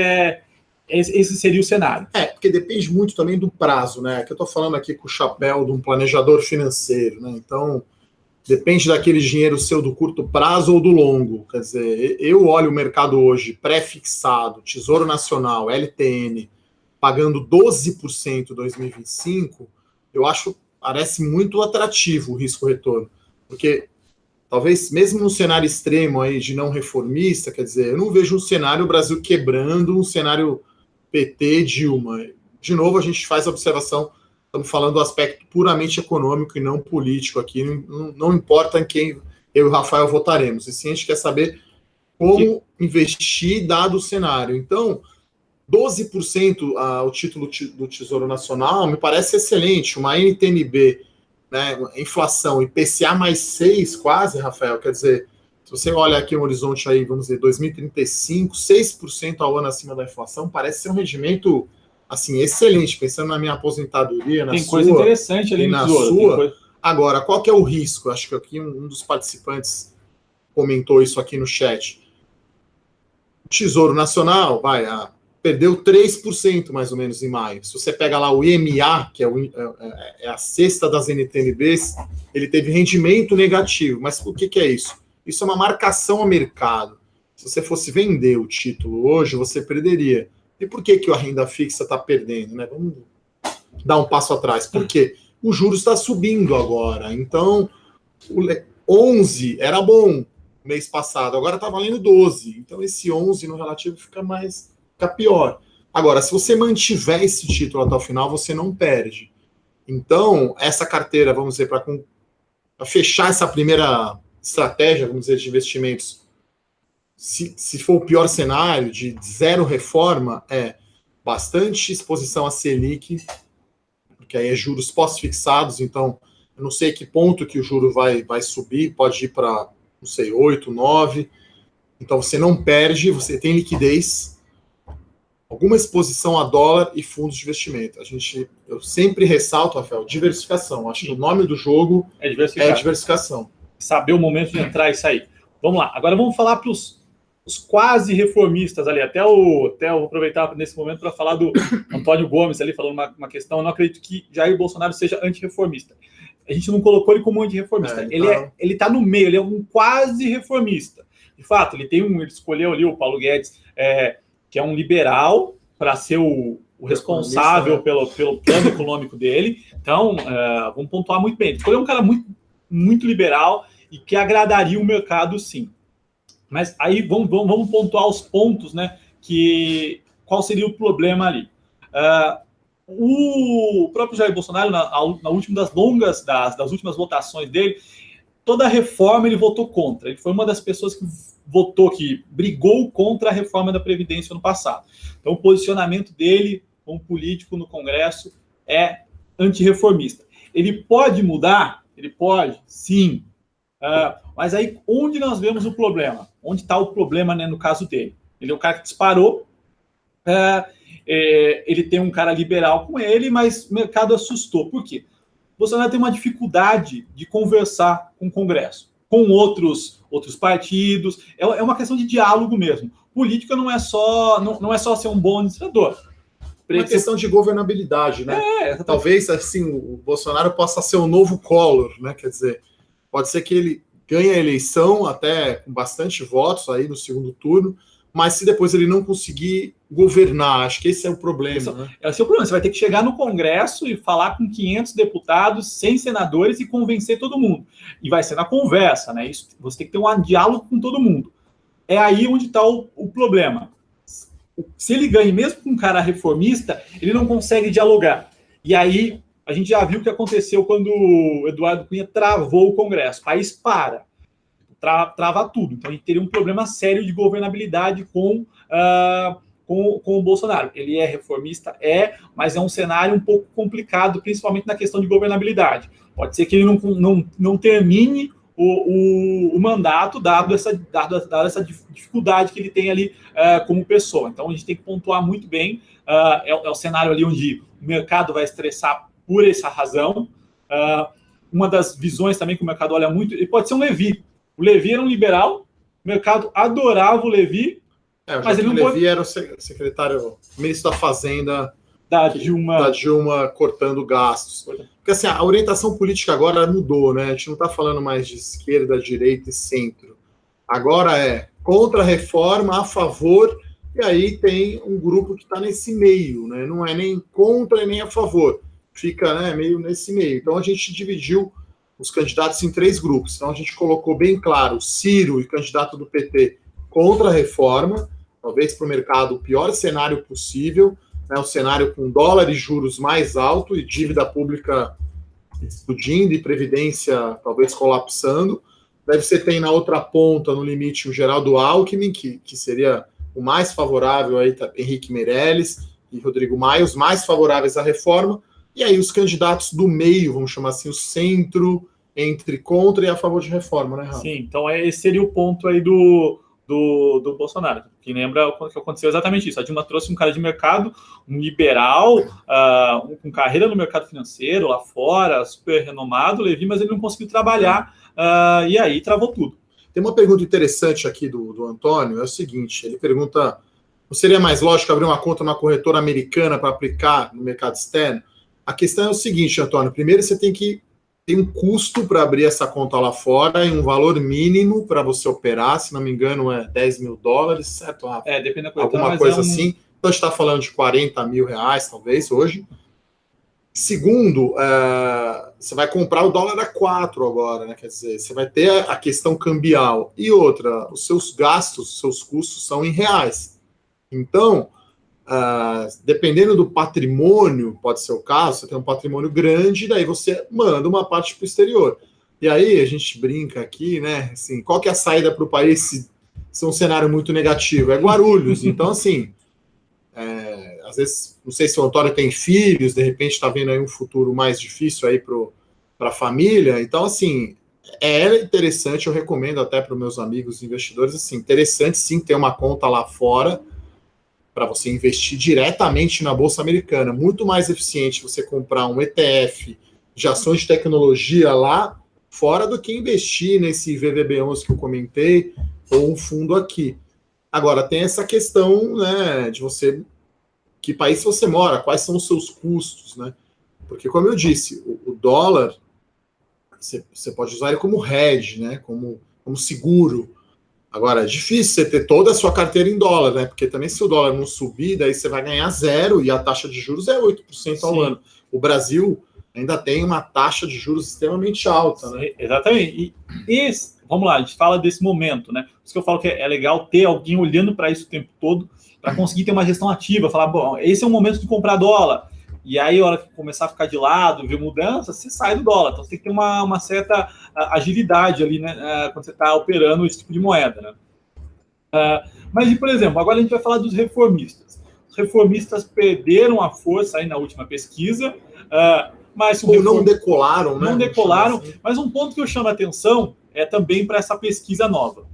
esse seria o cenário. Porque depende muito também do prazo, né? Que eu estou falando aqui com o chapéu de um planejador financeiro, né? Então, depende daquele dinheiro seu do curto prazo ou do longo. Quer dizer, eu olho o mercado hoje pré-fixado, Tesouro Nacional, LTN, pagando 12% em 2025, eu acho parece muito atrativo o risco-retorno, porque talvez mesmo num cenário extremo aí de não reformista, quer dizer, eu não vejo um cenário Brasil quebrando, um cenário PT, Dilma. De novo, a gente faz a observação, estamos falando do aspecto puramente econômico e não político aqui, não importa em quem eu e o Rafael votaremos, e sim a gente quer saber como investir dado o cenário. Então, 12% o título do Tesouro Nacional me parece excelente. Uma NTNB, né, inflação IPCA mais 6 quase, Rafael, quer dizer, se você olha aqui um horizonte aí, vamos dizer, 2035, 6% ao ano acima da inflação, parece ser um rendimento, assim, excelente, pensando na minha aposentadoria, na tem sua... Tem coisa interessante ali na sua. Agora, qual que é o risco? Acho que aqui um dos participantes comentou isso aqui no chat. O Tesouro Nacional, perdeu 3% mais ou menos em maio. Se você pega lá o IMA, que é a cesta das NTNBs, ele teve rendimento negativo. Mas o que é isso? Isso é uma marcação a mercado. Se você fosse vender o título hoje, você perderia. E por que a renda fixa está perdendo? Né? Vamos dar um passo atrás. Por quê? O juros está subindo agora. Então, 11 era bom mês passado, agora está valendo 12. Então, esse 11 no relativo fica pior. Agora, se você mantiver esse título até o final, você não perde. Então, essa carteira, vamos dizer, para fechar essa primeira estratégia, vamos dizer, de investimentos, se for o pior cenário, de zero reforma, é bastante exposição a Selic, porque aí é juros pós-fixados, então, eu não sei que ponto que o juro vai subir, pode ir para, não sei, 8, 9, Então você não perde, você tem liquidez, alguma exposição a dólar e fundos de investimento. Eu sempre ressalto, Rafael, diversificação. Acho que o nome do jogo é diversificação. Saber o momento de entrar e sair. Vamos lá. Agora vamos falar para os quase reformistas ali. Até eu vou aproveitar nesse momento para falar do Antônio Gomes ali, falando uma questão. Eu não acredito que Jair Bolsonaro seja antirreformista. A gente não colocou ele como antirreformista. Ele está no meio, ele é um quase reformista. De fato, ele escolheu ali o Paulo Guedes, que é um liberal, para ser o responsável pelo plano econômico dele. Então, vamos pontuar muito bem. Ele escolheu um cara muito, muito liberal e que agradaria o mercado, sim. Mas aí vamos pontuar os pontos, né? Qual seria o problema ali? O próprio Jair Bolsonaro, na última das últimas votações dele, toda a reforma ele votou contra. Ele foi uma das pessoas que brigou contra a reforma da Previdência no passado. Então, o posicionamento dele como político no Congresso é antirreformista. Ele pode mudar? Ele pode, sim. Mas aí, onde nós vemos o problema? Onde está o problema, né, no caso dele? Ele é o cara que disparou, ele tem um cara liberal com ele, mas o mercado assustou. Por quê? O Bolsonaro tem uma dificuldade de conversar com o Congresso, com outros partidos. É uma questão de diálogo mesmo. Política não é só ser um bom administrador. É uma questão de governabilidade, né? Talvez assim o Bolsonaro possa ser o novo Collor, né? Quer dizer, pode ser que ele ganhe a eleição até com bastante votos aí no segundo turno, mas se depois ele não conseguir governar, acho que esse é o problema. Né? Esse é o problema. Você vai ter que chegar no Congresso e falar com 500 deputados, 100 senadores e convencer todo mundo. E vai ser na conversa, né? Isso, você tem que ter um diálogo com todo mundo. É aí onde está o problema. Se ele ganha, mesmo com um cara reformista, ele não consegue dialogar. E aí, a gente já viu o que aconteceu quando o Eduardo Cunha travou o Congresso. O país trava tudo. Então, a gente teria um problema sério de governabilidade com o Bolsonaro. Ele é reformista? Mas é um cenário um pouco complicado, principalmente na questão de governabilidade. Pode ser que ele não termine o mandato, dado essa dificuldade que ele tem ali como pessoa. Então, a gente tem que pontuar muito bem. É o cenário ali onde o mercado vai estressar por essa razão. Uma das visões também que o mercado olha muito, ele pode ser um Levi. O Levi era um liberal, o mercado adorava o Levi, mas ele não pode... Levi era o secretário, ministro da Fazenda da Dilma cortando gastos. Porque assim, a orientação política agora mudou, né? A gente não está falando mais de esquerda, direita e centro. Agora é contra a reforma, a favor, e aí tem um grupo que está nesse meio, né? Não é nem contra e nem a favor. Fica, né, meio nesse meio. Então a gente dividiu os candidatos em 3 grupos. Então a gente colocou bem claro Ciro e candidato do PT contra a reforma, talvez para o mercado o pior cenário possível, né, um cenário com dólar e juros mais alto e dívida pública explodindo e previdência talvez colapsando. Daí você tem na outra ponta, no limite, o Geraldo Alckmin, que seria o mais favorável, aí tá Henrique Meirelles e Rodrigo Maia, os mais favoráveis à reforma. E aí os candidatos do meio, vamos chamar assim, o centro, entre contra e a favor de reforma, né, Rafa? Sim, então esse seria o ponto aí do Bolsonaro, que lembra o que aconteceu exatamente isso. A Dilma trouxe um cara de mercado, um liberal, com carreira no mercado financeiro, lá fora, super renomado, Levi, mas ele não conseguiu trabalhar, e aí travou tudo. Tem uma pergunta interessante aqui do Antônio, é o seguinte, ele pergunta, não seria mais lógico abrir uma conta numa corretora americana para aplicar no mercado externo? A questão é o seguinte, Antônio, primeiro você tem que ter um custo para abrir essa conta lá fora e um valor mínimo para você operar, se não me engano é $10 mil, certo, Rafa? Depende da corretora. Alguma coisa assim. Então a gente está falando de R$40 mil, talvez, hoje. Segundo, você vai comprar o dólar a 4 agora, né? Quer dizer, você vai ter a questão cambial. E outra, os seus gastos, os seus custos são em reais. Então, dependendo do patrimônio, pode ser o caso, você tem um patrimônio grande, daí você manda uma parte para o exterior. E aí a gente brinca aqui, né? Assim, qual que é a saída para o país se é um cenário muito negativo? É Guarulhos. Então, assim, às vezes, não sei se o Antônio tem filhos, de repente está vendo aí um futuro mais difícil aí para a família. Então, assim, É interessante, eu recomendo até para os meus amigos investidores, assim, interessante sim ter uma conta lá fora para você investir diretamente na Bolsa Americana. Muito mais eficiente você comprar um ETF de ações de tecnologia lá fora do que investir nesse VVB11 que eu comentei, ou um fundo aqui. Agora, tem essa questão, né, de você, que país você mora, quais são os seus custos, né? Porque, como eu disse, o dólar, você pode usar ele como hedge, né, como seguro. Agora, é difícil você ter toda a sua carteira em dólar, né? Porque também se o dólar não subir, daí você vai ganhar 0 e a taxa de juros é 8% ao ano. O Brasil ainda tem uma taxa de juros extremamente alta, né? Exatamente. E vamos lá, a gente fala desse momento, né? Por isso que eu falo que é legal ter alguém olhando para isso o tempo todo, para conseguir ter uma gestão ativa, falar, bom, esse é o momento de comprar dólar. E aí, a hora que começar a ficar de lado, ver mudança, você sai do dólar. Então, você tem que ter uma certa agilidade ali, né, quando você está operando esse tipo de moeda, né? Mas, por exemplo, agora a gente vai falar dos reformistas. Os reformistas perderam a força aí na última pesquisa, mas não decolaram, né? Não decolaram, assim. Mas um ponto que eu chamo a atenção é também para essa pesquisa nova.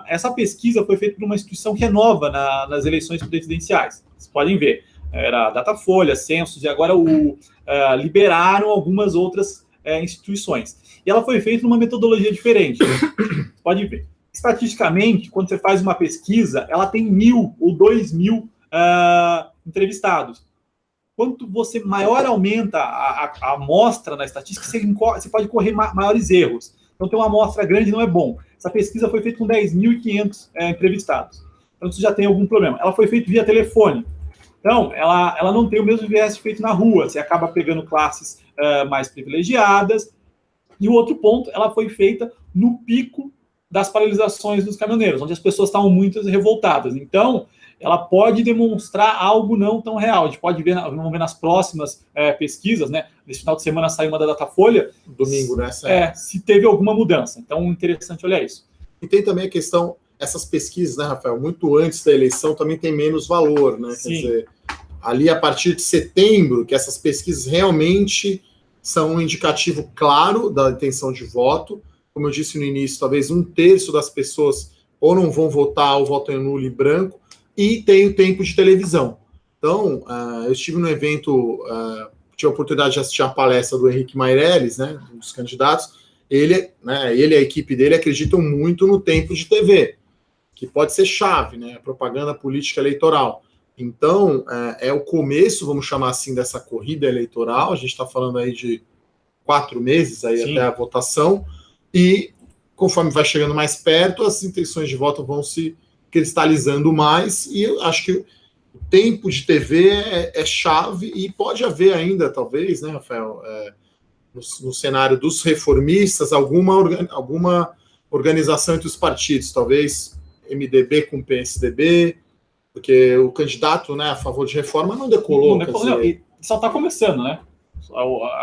Essa pesquisa foi feita por uma instituição que é nova nas eleições presidenciais. Vocês podem ver. Era Datafolha, Census, e agora liberaram algumas outras instituições. E ela foi feita numa metodologia diferente. Você pode ver. Estatisticamente, quando você faz uma pesquisa, ela tem 1.000 ou 2.000 entrevistados. Quanto você maior aumenta a amostra na estatística, você pode correr maiores erros. Então, ter uma amostra grande não é bom. Essa pesquisa foi feita com 10.500 entrevistados. Então, isso já tem algum problema. Ela foi feita via telefone. Então, ela não tem o mesmo viés feito na rua. Você acaba pegando classes mais privilegiadas. E o outro ponto, ela foi feita no pico das paralisações dos caminhoneiros, onde as pessoas estavam muito revoltadas. Então, ela pode demonstrar algo não tão real. A gente pode ver, vamos ver nas próximas pesquisas, né? Nesse final de semana saiu uma da Datafolha. Domingo, né? Se teve alguma mudança. Então, interessante olhar isso. E tem também a questão, essas pesquisas, né, Rafael, muito antes da eleição também tem menos valor, né? Sim. Quer dizer, ali a partir de setembro, que essas pesquisas realmente são um indicativo claro da intenção de voto. Como eu disse no início, talvez 1/3 das pessoas ou não vão votar ou votam em nulo e branco, e tem o tempo de televisão. Então, eu estive no evento, tive a oportunidade de assistir a palestra do Henrique Meirelles, né, um dos candidatos. Ele e a equipe dele acreditam muito no tempo de TV, que pode ser chave, né, a propaganda política eleitoral. Então, é o começo, vamos chamar assim, dessa corrida eleitoral. A gente está falando aí de 4 meses aí até a votação, e conforme vai chegando mais perto, as intenções de voto vão se cristalizando mais, e eu acho que o tempo de TV é chave, e pode haver ainda, talvez, né, Rafael, no cenário dos reformistas, alguma organização entre os partidos, talvez MDB com PSDB, porque o candidato, né, a favor de reforma não decolou. Só está começando, né?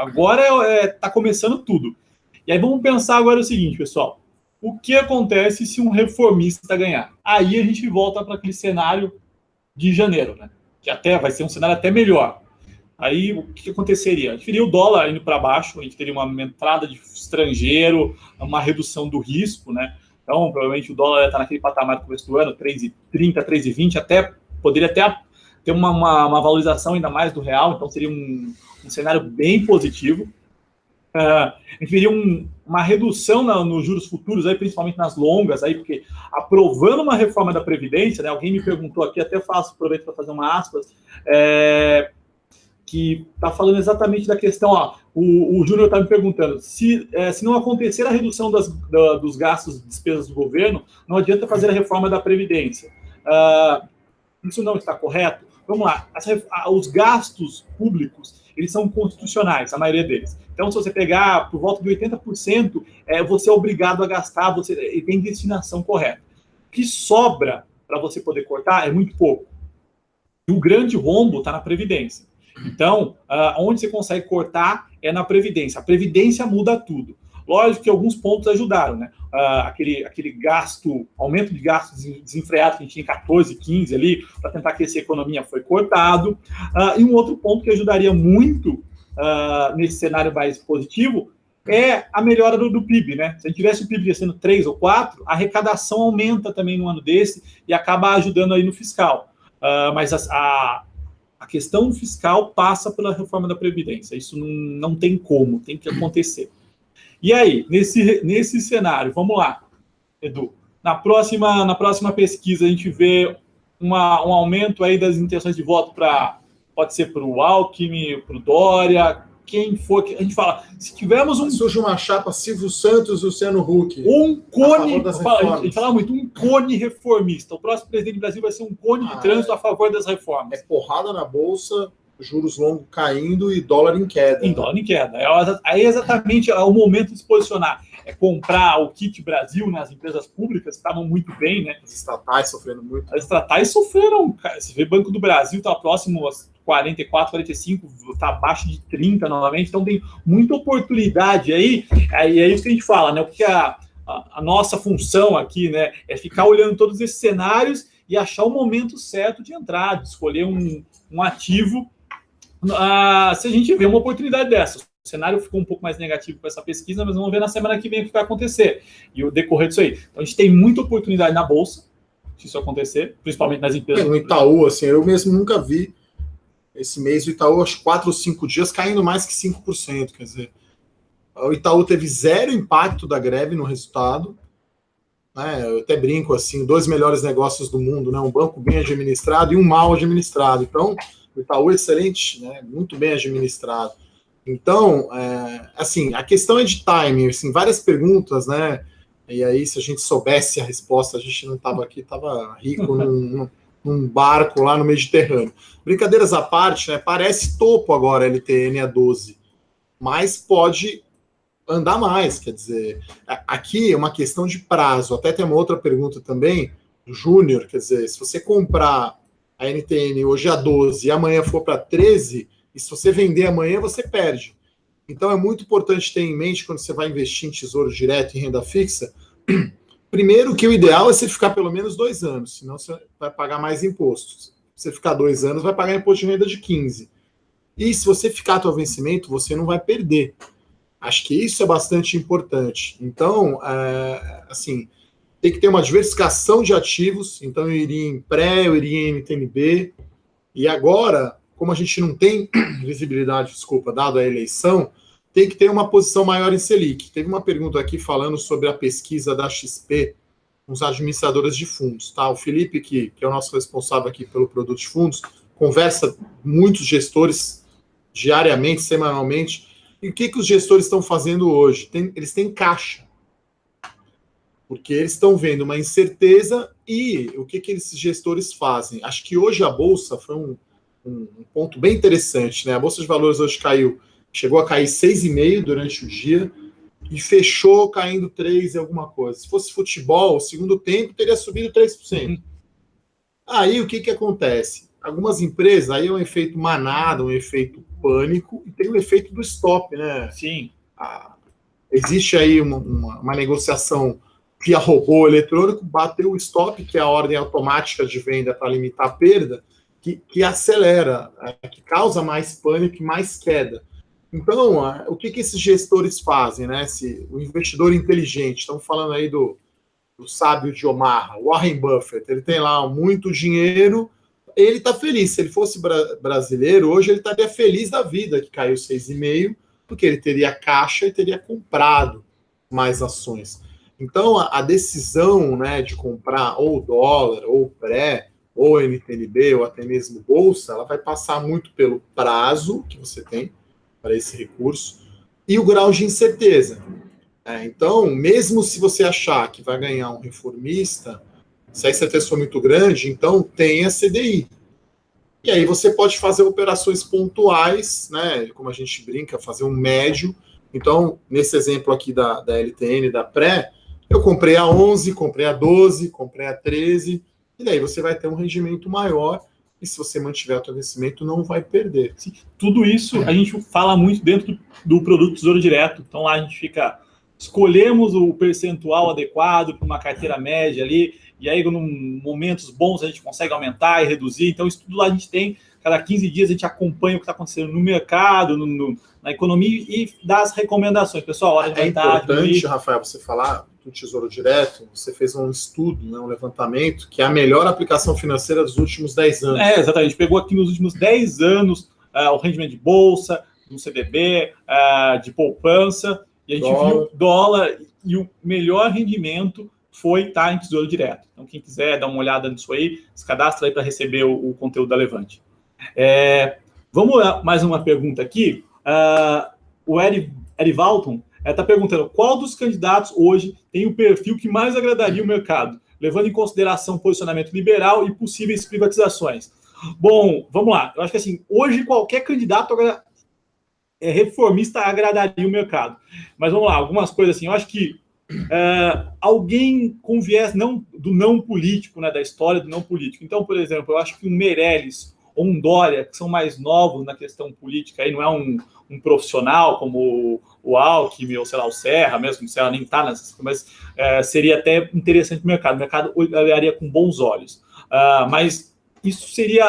Agora está começando tudo. E aí vamos pensar agora o seguinte, pessoal. O que acontece se um reformista ganhar? Aí a gente volta para aquele cenário de janeiro, né? Que até vai ser um cenário até melhor. Aí o que aconteceria? A gente teria o dólar indo para baixo, a gente teria uma entrada de estrangeiro, uma redução do risco, né? Então, provavelmente o dólar está naquele patamar do começo do ano, 3,30, 3,20, poderia até ter uma valorização ainda mais do real, então seria um cenário bem positivo. A gente veria uma redução nos juros futuros, aí, principalmente nas longas, aí, porque aprovando uma reforma da Previdência, né, alguém me perguntou aqui, até aproveito para fazer uma aspas, que está falando exatamente da questão, o Júnior está me perguntando, se não acontecer a redução dos gastos e despesas do governo, não adianta fazer a reforma da Previdência. Isso não está correto? Vamos lá, os gastos públicos, eles são constitucionais, a maioria deles. Então, se você pegar por volta de 80%, você é obrigado a gastar, e tem destinação correta. O que sobra para você poder cortar é muito pouco. E o grande rombo está na Previdência. Então, onde você consegue cortar é na Previdência. A Previdência muda tudo. Lógico que alguns pontos ajudaram, né? Aquele gasto, aumento de gastos desenfreado que a gente tinha em 14, 15 ali, para tentar aquecer a economia, foi cortado. E um outro ponto que ajudaria muito nesse cenário mais positivo é a melhora do PIB, né? Se a gente tivesse o PIB crescendo 3 ou 4, a arrecadação aumenta também no ano desse e acaba ajudando aí no fiscal. Mas a questão fiscal passa pela reforma da Previdência. Isso não tem como, tem que acontecer. E aí, nesse cenário, vamos lá, Edu. Na próxima pesquisa, a gente vê um aumento aí das intenções de voto pode ser para o Alckmin, para o Dória, quem for. A gente fala, se tivermos surge uma chapa Silvio Santos, Luciano Huck. Um cone, a gente fala muito, um cone reformista. O próximo presidente do Brasil vai ser um cone de trânsito a favor das reformas. É porrada na Bolsa, juros longos caindo e dólar em queda. Dólar em queda. Aí exatamente é o momento de se posicionar. É comprar o kit Brasil nas empresas públicas, que estavam muito bem, né? As estatais sofrendo muito. As estatais sofreram. Você vê, Banco do Brasil está próximo a 44, 45, está abaixo de 30 novamente, então tem muita oportunidade aí. Aí é isso que a gente fala, né? Porque a nossa função aqui, né, é ficar olhando todos esses cenários e achar o momento certo de entrar, de escolher um ativo. Se a gente vê uma oportunidade dessa. O cenário ficou um pouco mais negativo com essa pesquisa, mas vamos ver na semana que vem o que vai acontecer e o decorrer disso aí. Então, a gente tem muita oportunidade na Bolsa, se isso acontecer, principalmente nas empresas. No Itaú, assim, eu mesmo nunca vi esse mês o Itaú, acho que 4 ou 5 dias, caindo mais que 5%. Quer dizer, o Itaú teve zero impacto da greve no resultado. Né? Eu até brinco, assim, 2 melhores negócios do mundo, né? Um banco bem administrado e um mal administrado. Então, o Itaú é excelente, né? Muito bem administrado. Então, assim, a questão é de timing, assim, várias perguntas, né? E aí, se a gente soubesse a resposta, a gente não estava aqui, estava rico num barco lá no Mediterrâneo. Brincadeiras à parte, né? Parece topo agora a LTN a 12, mas pode andar mais, quer dizer, aqui é uma questão de prazo. Até tem uma outra pergunta também, do Júnior, quer dizer, se você comprar a NTN hoje a 12 e amanhã for para 13, e se você vender amanhã, você perde. Então, é muito importante ter em mente, quando você vai investir em tesouro direto, em renda fixa, primeiro que o ideal é você ficar pelo menos 2 anos, senão você vai pagar mais impostos. Se você ficar 2 anos, vai pagar imposto de renda de 15. E se você ficar até o vencimento, você não vai perder. Acho que isso é bastante importante. Então, assim, tem que ter uma diversificação de ativos. Então, eu iria em pré, eu iria em NTNB. E agora, como a gente não tem visibilidade, dado a eleição, tem que ter uma posição maior em Selic. Teve uma pergunta aqui falando sobre a pesquisa da XP com os administradores de fundos. Tá? O Felipe, que é o nosso responsável aqui pelo produto de fundos, conversa com muitos gestores diariamente, semanalmente. E o que os gestores estão fazendo hoje? Eles têm caixa. Porque eles estão vendo uma incerteza e o que esses gestores fazem? Acho que hoje a Bolsa foi um ponto bem interessante, né? A Bolsa de Valores hoje chegou a cair 6,5 durante o dia e fechou caindo 3 e alguma coisa. Se fosse futebol, o segundo tempo teria subido 3%. Aí o que acontece? Algumas empresas, aí é um efeito manada, um efeito pânico, e tem o efeito do stop, né? Sim. Existe aí uma negociação via robô eletrônico, bateu o stop, que é a ordem automática de venda para limitar a perda, que acelera, que causa mais pânico e mais queda. Então, o que esses gestores fazem, né? O investidor inteligente, estamos falando aí do sábio de Omaha, Warren Buffett, ele tem lá muito dinheiro, ele está feliz. Se ele fosse brasileiro, hoje ele estaria feliz da vida que caiu 6,5, porque ele teria caixa e teria comprado mais ações. Então, a decisão, né, de comprar ou dólar, ou pré, ou NTNB, ou até mesmo bolsa, ela vai passar muito pelo prazo que você tem para esse recurso e o grau de incerteza. Então, mesmo se você achar que vai ganhar um reformista, se a incerteza for muito grande, então tenha CDI. E aí você pode fazer operações pontuais, né, como a gente brinca, fazer um médio. Então, nesse exemplo aqui da LTN, da pré, eu comprei a 11, comprei a 12, comprei a 13, e daí você vai ter um rendimento maior, e se você mantiver o seu vencimento, não vai perder. Sim, tudo isso a gente fala muito dentro do produto Tesouro Direto. Então lá a gente escolhemos o percentual adequado para uma carteira média ali, e aí, em momentos bons, a gente consegue aumentar e reduzir. Então, isso tudo lá a gente tem cada 15 dias a gente acompanha o que está acontecendo no mercado, na economia e dá as recomendações. Pessoal, hora de é importante, Rafael, você falar do Tesouro Direto, você fez um estudo, né, um levantamento, que é a melhor aplicação financeira dos últimos 10 anos. Exatamente. A gente pegou aqui nos últimos 10 anos o rendimento de bolsa, do CDB, de poupança, e a gente viu dólar, e o melhor rendimento foi estar em Tesouro Direto. Então, quem quiser dar uma olhada nisso aí, se cadastra aí para receber o conteúdo da Levante. Vamos lá, mais uma pergunta aqui. O Erivalton está perguntando qual dos candidatos hoje tem o perfil que mais agradaria o mercado, levando em consideração posicionamento liberal e possíveis privatizações. Bom, vamos lá. Eu acho que assim, hoje qualquer candidato reformista agradaria o mercado. Mas vamos lá, algumas coisas assim. Eu acho que alguém com viés do não político, né, da história do não político. Então, por exemplo, eu acho que um Meirelles ou um Dória, que são mais novos na questão política, aí não é um profissional como o Alckmin ou, sei lá, o Serra, mesmo o Serra nem está nessas, mas seria até interessante para o mercado. O mercado olharia com bons olhos. Mas isso seria,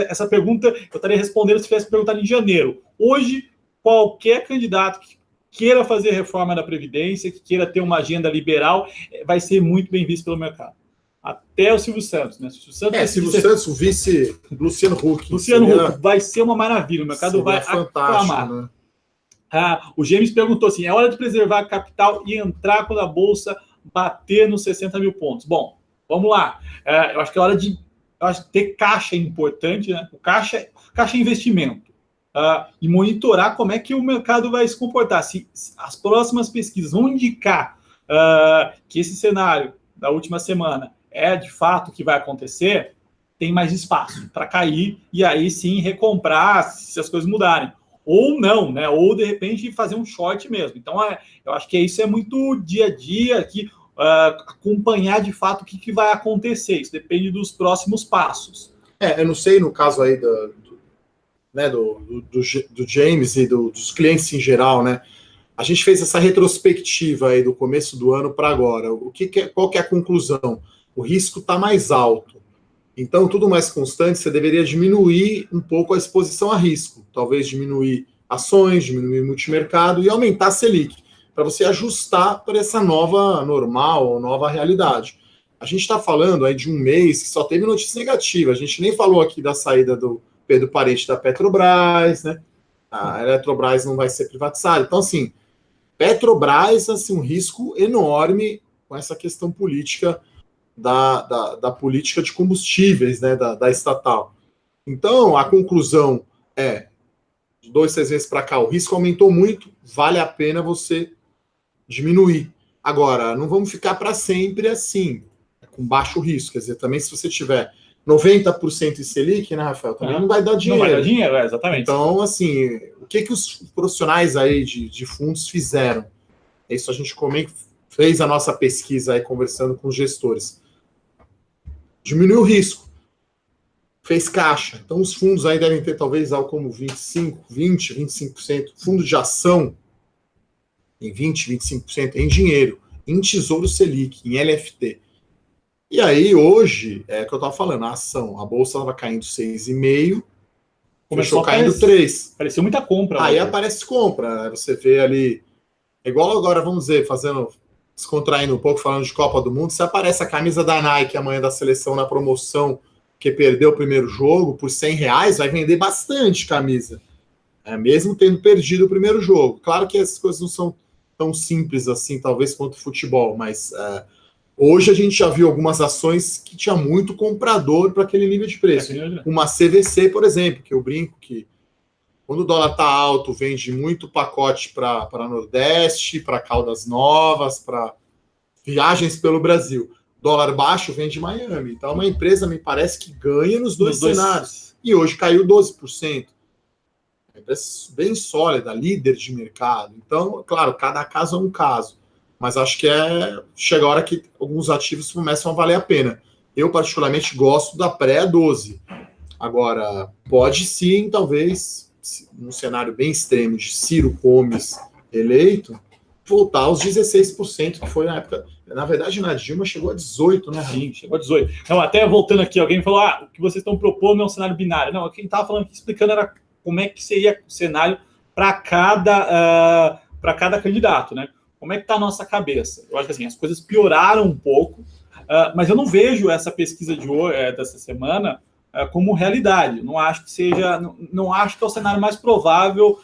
essa pergunta eu estaria respondendo se tivesse perguntado em janeiro. Hoje, qualquer candidato que queira fazer reforma da Previdência, que queira ter uma agenda liberal, vai ser muito bem visto pelo mercado. Até o Silvio Santos, né? Silvio Santos, o vice Luciano Huck. Huck vai ser uma maravilha, o mercado vai aclamar. Né? O James perguntou assim, é hora de preservar a capital e entrar quando a Bolsa bater nos 60 mil pontos. Bom, vamos lá. Eu acho que é hora de ter caixa é importante, né? O caixa é investimento. E monitorar como é que o mercado vai se comportar. Se as próximas pesquisas vão indicar que esse cenário da última semana é de fato o que vai acontecer, tem mais espaço para cair e aí sim recomprar se as coisas mudarem. Ou não, né? Ou de repente fazer um short mesmo. Então, eu acho que isso é muito dia a dia, que acompanhar de fato o que vai acontecer. Isso depende dos próximos passos. Eu não sei no caso aí do James e dos clientes em geral, né? A gente fez essa retrospectiva aí do começo do ano para agora. Qual que é a conclusão? O risco está mais alto. Então, tudo mais constante, você deveria diminuir um pouco a exposição a risco. Talvez diminuir ações, diminuir multimercado e aumentar a Selic, para você ajustar para essa nova normal ou nova realidade. A gente está falando aí de um mês que só teve notícia negativa. A gente nem falou aqui da saída do Pedro Parente da Petrobras, né? A Eletrobras não vai ser privatizada. Então, assim, Petrobras, assim, um risco enorme com essa questão política da política de combustíveis, né, da estatal. Então, a conclusão é, de 2, 6 meses para cá, o risco aumentou muito, vale a pena você diminuir. Agora, não vamos ficar para sempre assim, com baixo risco. Quer dizer, também se você tiver 90% em Selic, né, Rafael, também não vai dar dinheiro. Não vai dar dinheiro, exatamente. Então, assim, o que os profissionais aí de fundos fizeram? Isso a gente fez a nossa pesquisa aí, conversando com os gestores. Diminuiu o risco. Fez caixa. Então, os fundos aí devem ter talvez algo como 25%. Fundo de ação em 20%, 25% em dinheiro, em Tesouro Selic, em LFT. E aí, hoje, é o que eu estava falando, a ação, a bolsa estava caindo 6,5%, começou caindo 3%. Pareceu muita compra. Aí aparece compra, você vê ali, igual agora, vamos dizer, descontraindo um pouco, falando de Copa do Mundo, se aparece a camisa da Nike amanhã da seleção na promoção, que perdeu o primeiro jogo, por R$100, vai vender bastante camisa, mesmo tendo perdido o primeiro jogo. Claro que essas coisas não são tão simples assim, talvez, quanto o futebol, mas hoje a gente já viu algumas ações que tinha muito comprador para aquele nível de preço. Uma CVC, por exemplo, que eu brinco que quando o dólar está alto, vende muito pacote para Nordeste, para Caldas Novas, para viagens pelo Brasil. Dólar baixo, vende Miami. Então, é uma empresa, me parece, que ganha nos dois cenários. E hoje caiu 12%. É uma empresa bem sólida, líder de mercado. Então, claro, cada caso é um caso. Mas acho que chega a hora que alguns ativos começam a valer a pena. Eu, particularmente, gosto da pré-12. Agora, pode sim, talvez, num cenário bem extremo de Ciro Gomes eleito, voltar aos 16%, que foi na época. Na verdade, na Dilma chegou a 18, né? Sim, chegou a 18. Então, até voltando aqui, alguém falou, o que vocês estão propondo é um cenário binário. Não, quem estava falando aqui, explicando era como é que seria o cenário para cada candidato, né? Como é que está a nossa cabeça? Eu acho que assim, as coisas pioraram um pouco, mas eu não vejo essa pesquisa de hoje, dessa semana como realidade. Não acho que seja, não acho que é o cenário mais provável.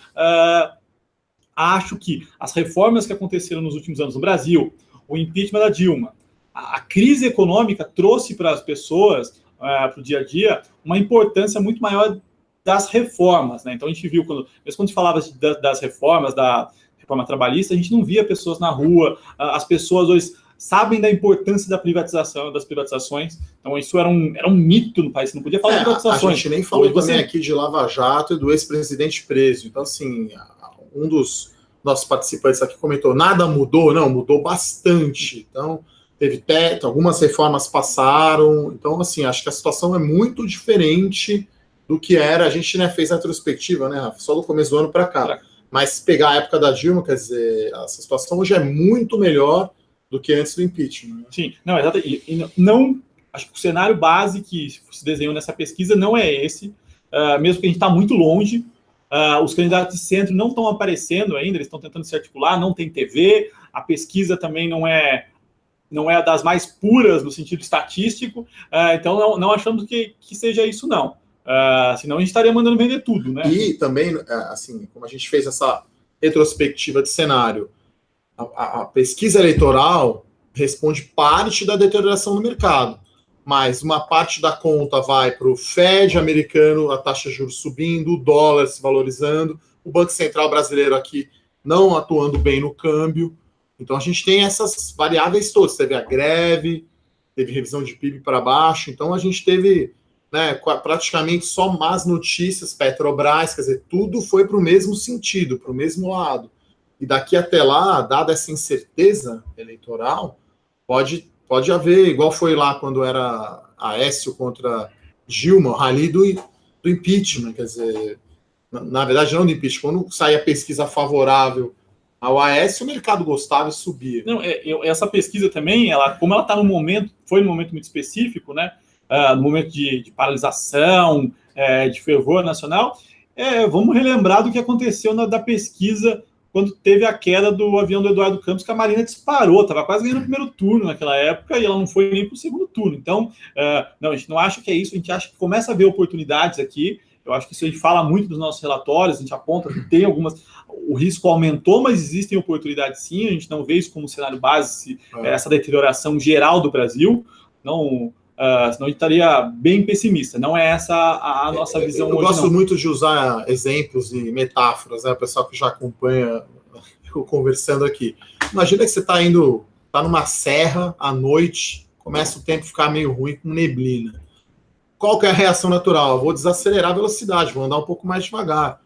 Acho que as reformas que aconteceram nos últimos anos no Brasil, o impeachment da Dilma, a crise econômica trouxe para as pessoas, para o dia a dia, uma importância muito maior das reformas, né? Então a gente viu, mesmo quando a gente falava das reformas, da reforma trabalhista, a gente não via pessoas na rua, as pessoas hoje sabem da importância da privatização, das privatizações, então isso era um mito no país, não podia falar de privatizações. A gente nem falou também aqui de Lava Jato e do ex-presidente preso, então assim, um dos nossos participantes aqui comentou, nada mudou? Não, mudou bastante, então teve teto, algumas reformas passaram, então assim, acho que a situação é muito diferente do que era, a gente fez a retrospectiva, né, Rafa, só do começo do ano para cá, mas se pegar a época da Dilma, quer dizer, essa situação hoje é muito melhor do que antes do impeachment. Né? Sim, não, exato, e não, acho que o cenário base que se desenhou nessa pesquisa não é esse, mesmo que a gente está muito longe, os candidatos de centro não estão aparecendo ainda, eles estão tentando se articular, não tem TV, a pesquisa também não é das mais puras no sentido estatístico, então não achamos que seja isso, não. Senão a gente estaria mandando vender tudo, né? E também, assim, como a gente fez essa retrospectiva de cenário, a pesquisa eleitoral responde parte da deterioração do mercado, mas uma parte da conta vai para o Fed americano, a taxa de juros subindo, o dólar se valorizando, o Banco Central brasileiro aqui não atuando bem no câmbio. Então a gente tem essas variáveis todas. Teve a greve, teve revisão de PIB para baixo, então a gente teve praticamente só más notícias, Petrobras, quer dizer, tudo foi para o mesmo sentido, para o mesmo lado. E daqui até lá, dada essa incerteza eleitoral, pode haver, igual foi lá quando era Aécio contra Dilma, o rally do impeachment, quer dizer, na verdade não do impeachment, quando saía pesquisa favorável ao Aécio, o mercado gostava e subia. Não, essa pesquisa também, como ela está foi num momento muito específico, né, no momento de paralisação, de fervor nacional, vamos relembrar do que aconteceu da pesquisa quando teve a queda do avião do Eduardo Campos, que a Marina disparou, estava quase ganhando o primeiro turno naquela época, e ela não foi nem para o segundo turno. Então, não, a gente não acha que é isso, a gente acha que começa a ver oportunidades aqui. Eu acho que isso a gente fala muito dos nossos relatórios, a gente aponta que tem algumas... O risco aumentou, mas existem oportunidades sim, a gente não vê isso como cenário base, essa deterioração geral do Brasil, não... senão a gente estaria bem pessimista. Não é essa a nossa visão hoje. Eu gosto muito de usar exemplos e metáforas, né? O pessoal que já acompanha eu conversando aqui. Imagina que você está numa serra à noite, começa o tempo a ficar meio ruim com neblina. Qual que é a reação natural? Eu vou desacelerar a velocidade, vou andar um pouco mais devagar.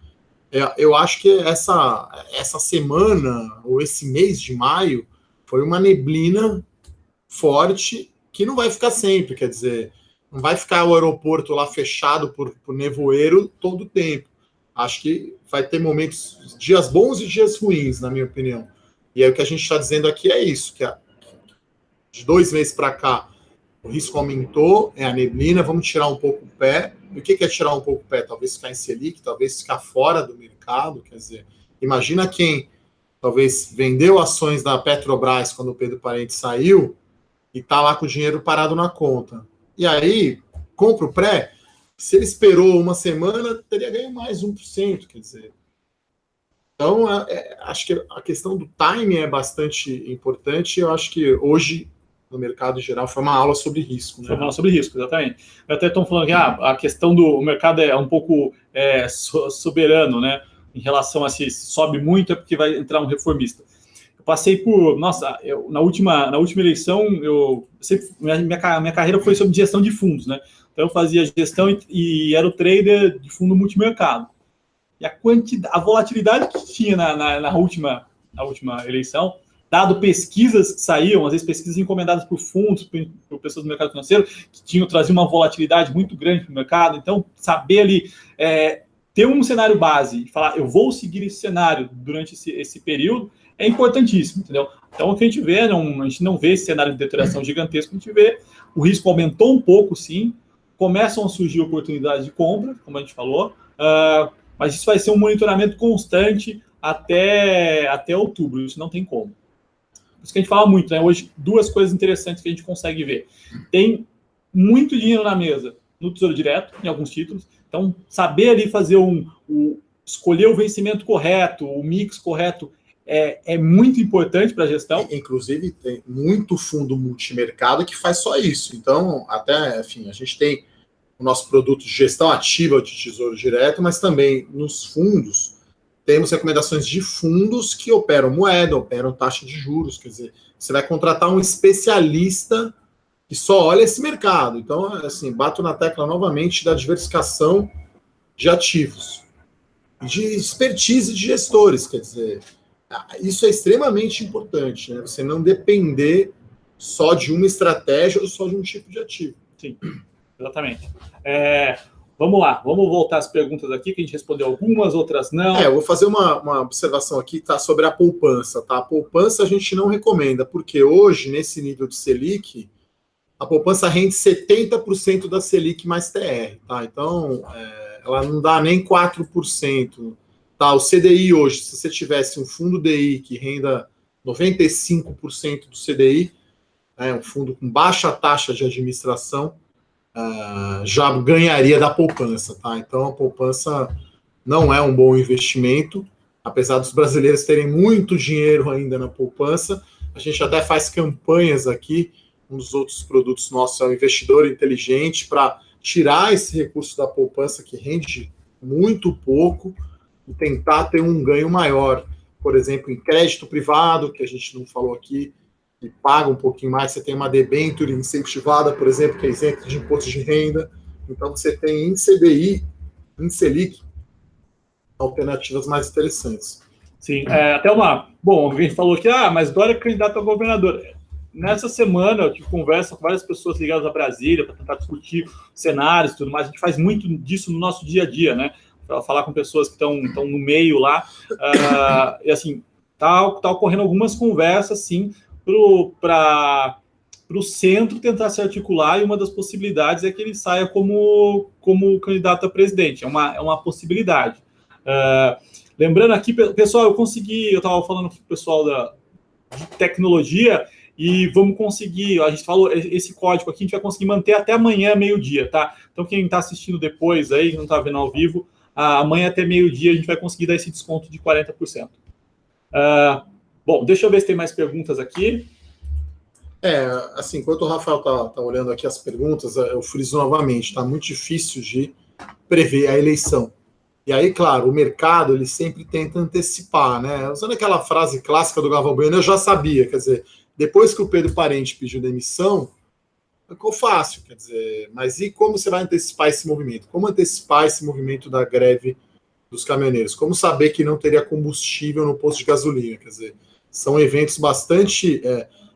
Eu acho que essa semana, ou esse mês de maio, foi uma neblina forte que não vai ficar sempre, quer dizer, não vai ficar o aeroporto lá fechado por nevoeiro todo o tempo. Acho que vai ter momentos, dias bons e dias ruins, na minha opinião. E aí o que a gente está dizendo aqui é isso, que de 2 meses para cá, o risco aumentou, é a neblina, vamos tirar um pouco o pé. E o que é tirar um pouco o pé? Talvez ficar em Selic, talvez ficar fora do mercado, quer dizer, imagina quem talvez vendeu ações da Petrobras quando o Pedro Parente saiu, e está lá com o dinheiro parado na conta. E aí, compra o pré, se ele esperou uma semana, teria ganho mais 1%, quer dizer. Então, acho que a questão do timing é bastante importante, eu acho que hoje, no mercado em geral, foi uma aula sobre risco. Né? Foi uma aula sobre risco, exatamente. Eu até estou falando que a questão do mercado é um pouco soberano, né? Em relação a se sobe muito, é porque vai entrar um reformista. Eu passei por... Nossa, na última eleição, minha carreira foi sobre gestão de fundos, né? Então, eu fazia gestão e era o trader de fundo multimercado. E a volatilidade que tinha na última eleição, dado pesquisas que saíam, às vezes pesquisas encomendadas por fundos, por pessoas do mercado financeiro, que traziam uma volatilidade muito grande para o mercado. Então, saber ali... ter um cenário base e falar, eu vou seguir esse cenário durante esse período, é importantíssimo, entendeu? Então, o que a gente vê, a gente não vê esse cenário de deterioração gigantesco, a gente vê o risco aumentou um pouco, sim, começam a surgir oportunidades de compra, como a gente falou, mas isso vai ser um monitoramento constante até outubro, isso não tem como. Isso que a gente fala muito, né? Hoje, duas coisas interessantes que a gente consegue ver. Tem muito dinheiro na mesa no Tesouro Direto, em alguns títulos, então saber ali fazer escolher o vencimento correto, o mix correto, é muito importante para a gestão. Inclusive, tem muito fundo multimercado que faz só isso. Então, até, enfim, a gente tem o nosso produto de gestão ativa de Tesouro Direto, mas também nos fundos temos recomendações de fundos que operam moeda, operam taxa de juros. Quer dizer, você vai contratar um especialista que só olha esse mercado. Então, assim, bato na tecla novamente da diversificação de ativos, de expertise de gestores, quer dizer, isso é extremamente importante, né? Você não depender só de uma estratégia ou só de um tipo de ativo. Sim, exatamente. Vamos lá, vamos voltar às perguntas aqui, que a gente respondeu algumas, outras não. Eu vou fazer uma observação aqui, tá, sobre a poupança, tá? A poupança a gente não recomenda, porque hoje, nesse nível de Selic, a poupança rende 70% da Selic mais TR, tá? Então, ela não dá nem 4%. Tá, o CDI hoje, se você tivesse um fundo DI que renda 95% do CDI, um fundo com baixa taxa de administração, já ganharia da poupança, tá? Então a poupança não é um bom investimento, apesar dos brasileiros terem muito dinheiro ainda na poupança. A gente até faz campanhas aqui, um dos outros produtos nossos é o Investidor Inteligente, para tirar esse recurso da poupança que rende muito pouco e tentar ter um ganho maior, por exemplo, em crédito privado, que a gente não falou aqui, que paga um pouquinho mais. Você tem uma debênture incentivada, por exemplo, que é isento de imposto de renda. Então, você tem em CDI, em Selic, alternativas mais interessantes. Sim, até Bom, alguém falou aqui, mas Dória é candidato a governador. Nessa semana, eu tive conversa com várias pessoas ligadas a Brasília para tentar discutir cenários e tudo mais. A gente faz muito disso no nosso dia a dia, né? Para falar com pessoas que estão no meio lá. E assim, tá ocorrendo algumas conversas, sim, para o centro tentar se articular, e uma das possibilidades é que ele saia como candidato a presidente. É uma possibilidade. Lembrando aqui, pessoal, eu estava falando com o pessoal de tecnologia, e vamos conseguir, a gente falou, esse código aqui a gente vai conseguir manter até amanhã, meio-dia, tá? Então, quem está assistindo depois aí, não está vendo ao vivo, amanhã até meio-dia a gente vai conseguir dar esse desconto de 40%. Bom, deixa eu ver se tem mais perguntas aqui. Assim, enquanto o Rafael tá olhando aqui as perguntas, eu friso novamente, está muito difícil de prever a eleição. E aí, claro, o mercado, ele sempre tenta antecipar, né? Usando aquela frase clássica do Galvão Bueno, eu já sabia, quer dizer, depois que o Pedro Parente pediu demissão, ficou fácil, quer dizer, mas e como você vai antecipar esse movimento? Como antecipar esse movimento da greve dos caminhoneiros? Como saber que não teria combustível no posto de gasolina? Quer dizer, são eventos bastante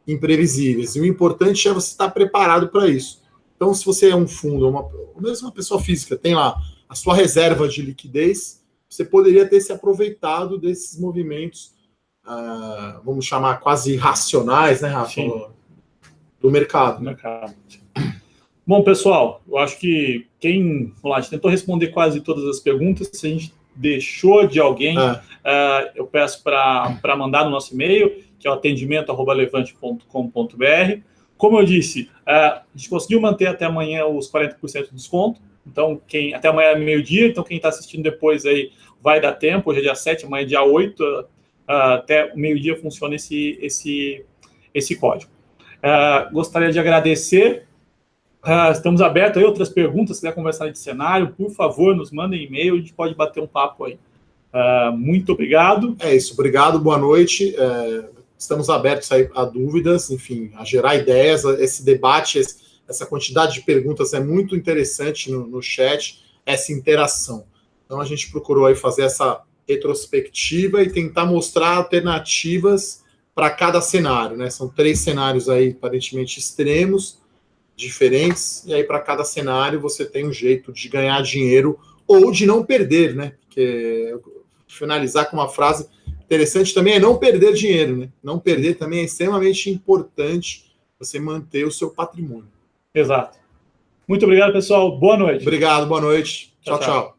imprevisíveis, e o importante é você estar preparado para isso. Então, se você é um fundo, ou mesmo uma pessoa física, tem lá a sua reserva de liquidez, você poderia ter se aproveitado desses movimentos, vamos chamar quase irracionais, né, Rafa? Sim. Do mercado. Bom, pessoal, eu acho que a gente tentou responder quase todas as perguntas. Se a gente deixou de alguém, eu peço para mandar no nosso e-mail, que é o atendimento@levante.com.br. Como eu disse, a gente conseguiu manter até amanhã os 40% de desconto. Então, até amanhã é meio-dia, então quem está assistindo depois aí vai dar tempo. Hoje é dia 7, amanhã é dia 8, até o meio-dia funciona esse código. Gostaria de agradecer. Estamos abertos a outras perguntas. Se quiser conversar de cenário, por favor, nos mandem e-mail, a gente pode bater um papo aí. Muito obrigado. É isso, obrigado, boa noite. Estamos abertos a dúvidas, enfim, a gerar ideias. Esse debate, essa quantidade de perguntas é muito interessante no chat, essa interação. Então, a gente procurou aí fazer essa retrospectiva e tentar mostrar alternativas para cada cenário, né? São 3 cenários aí, aparentemente extremos, diferentes, e aí para cada cenário você tem um jeito de ganhar dinheiro ou de não perder, né? Porque finalizar com uma frase interessante também é não perder dinheiro, né? Não perder também é extremamente importante você manter o seu patrimônio. Exato. Muito obrigado, pessoal. Boa noite. Obrigado, boa noite. Tchau, tchau.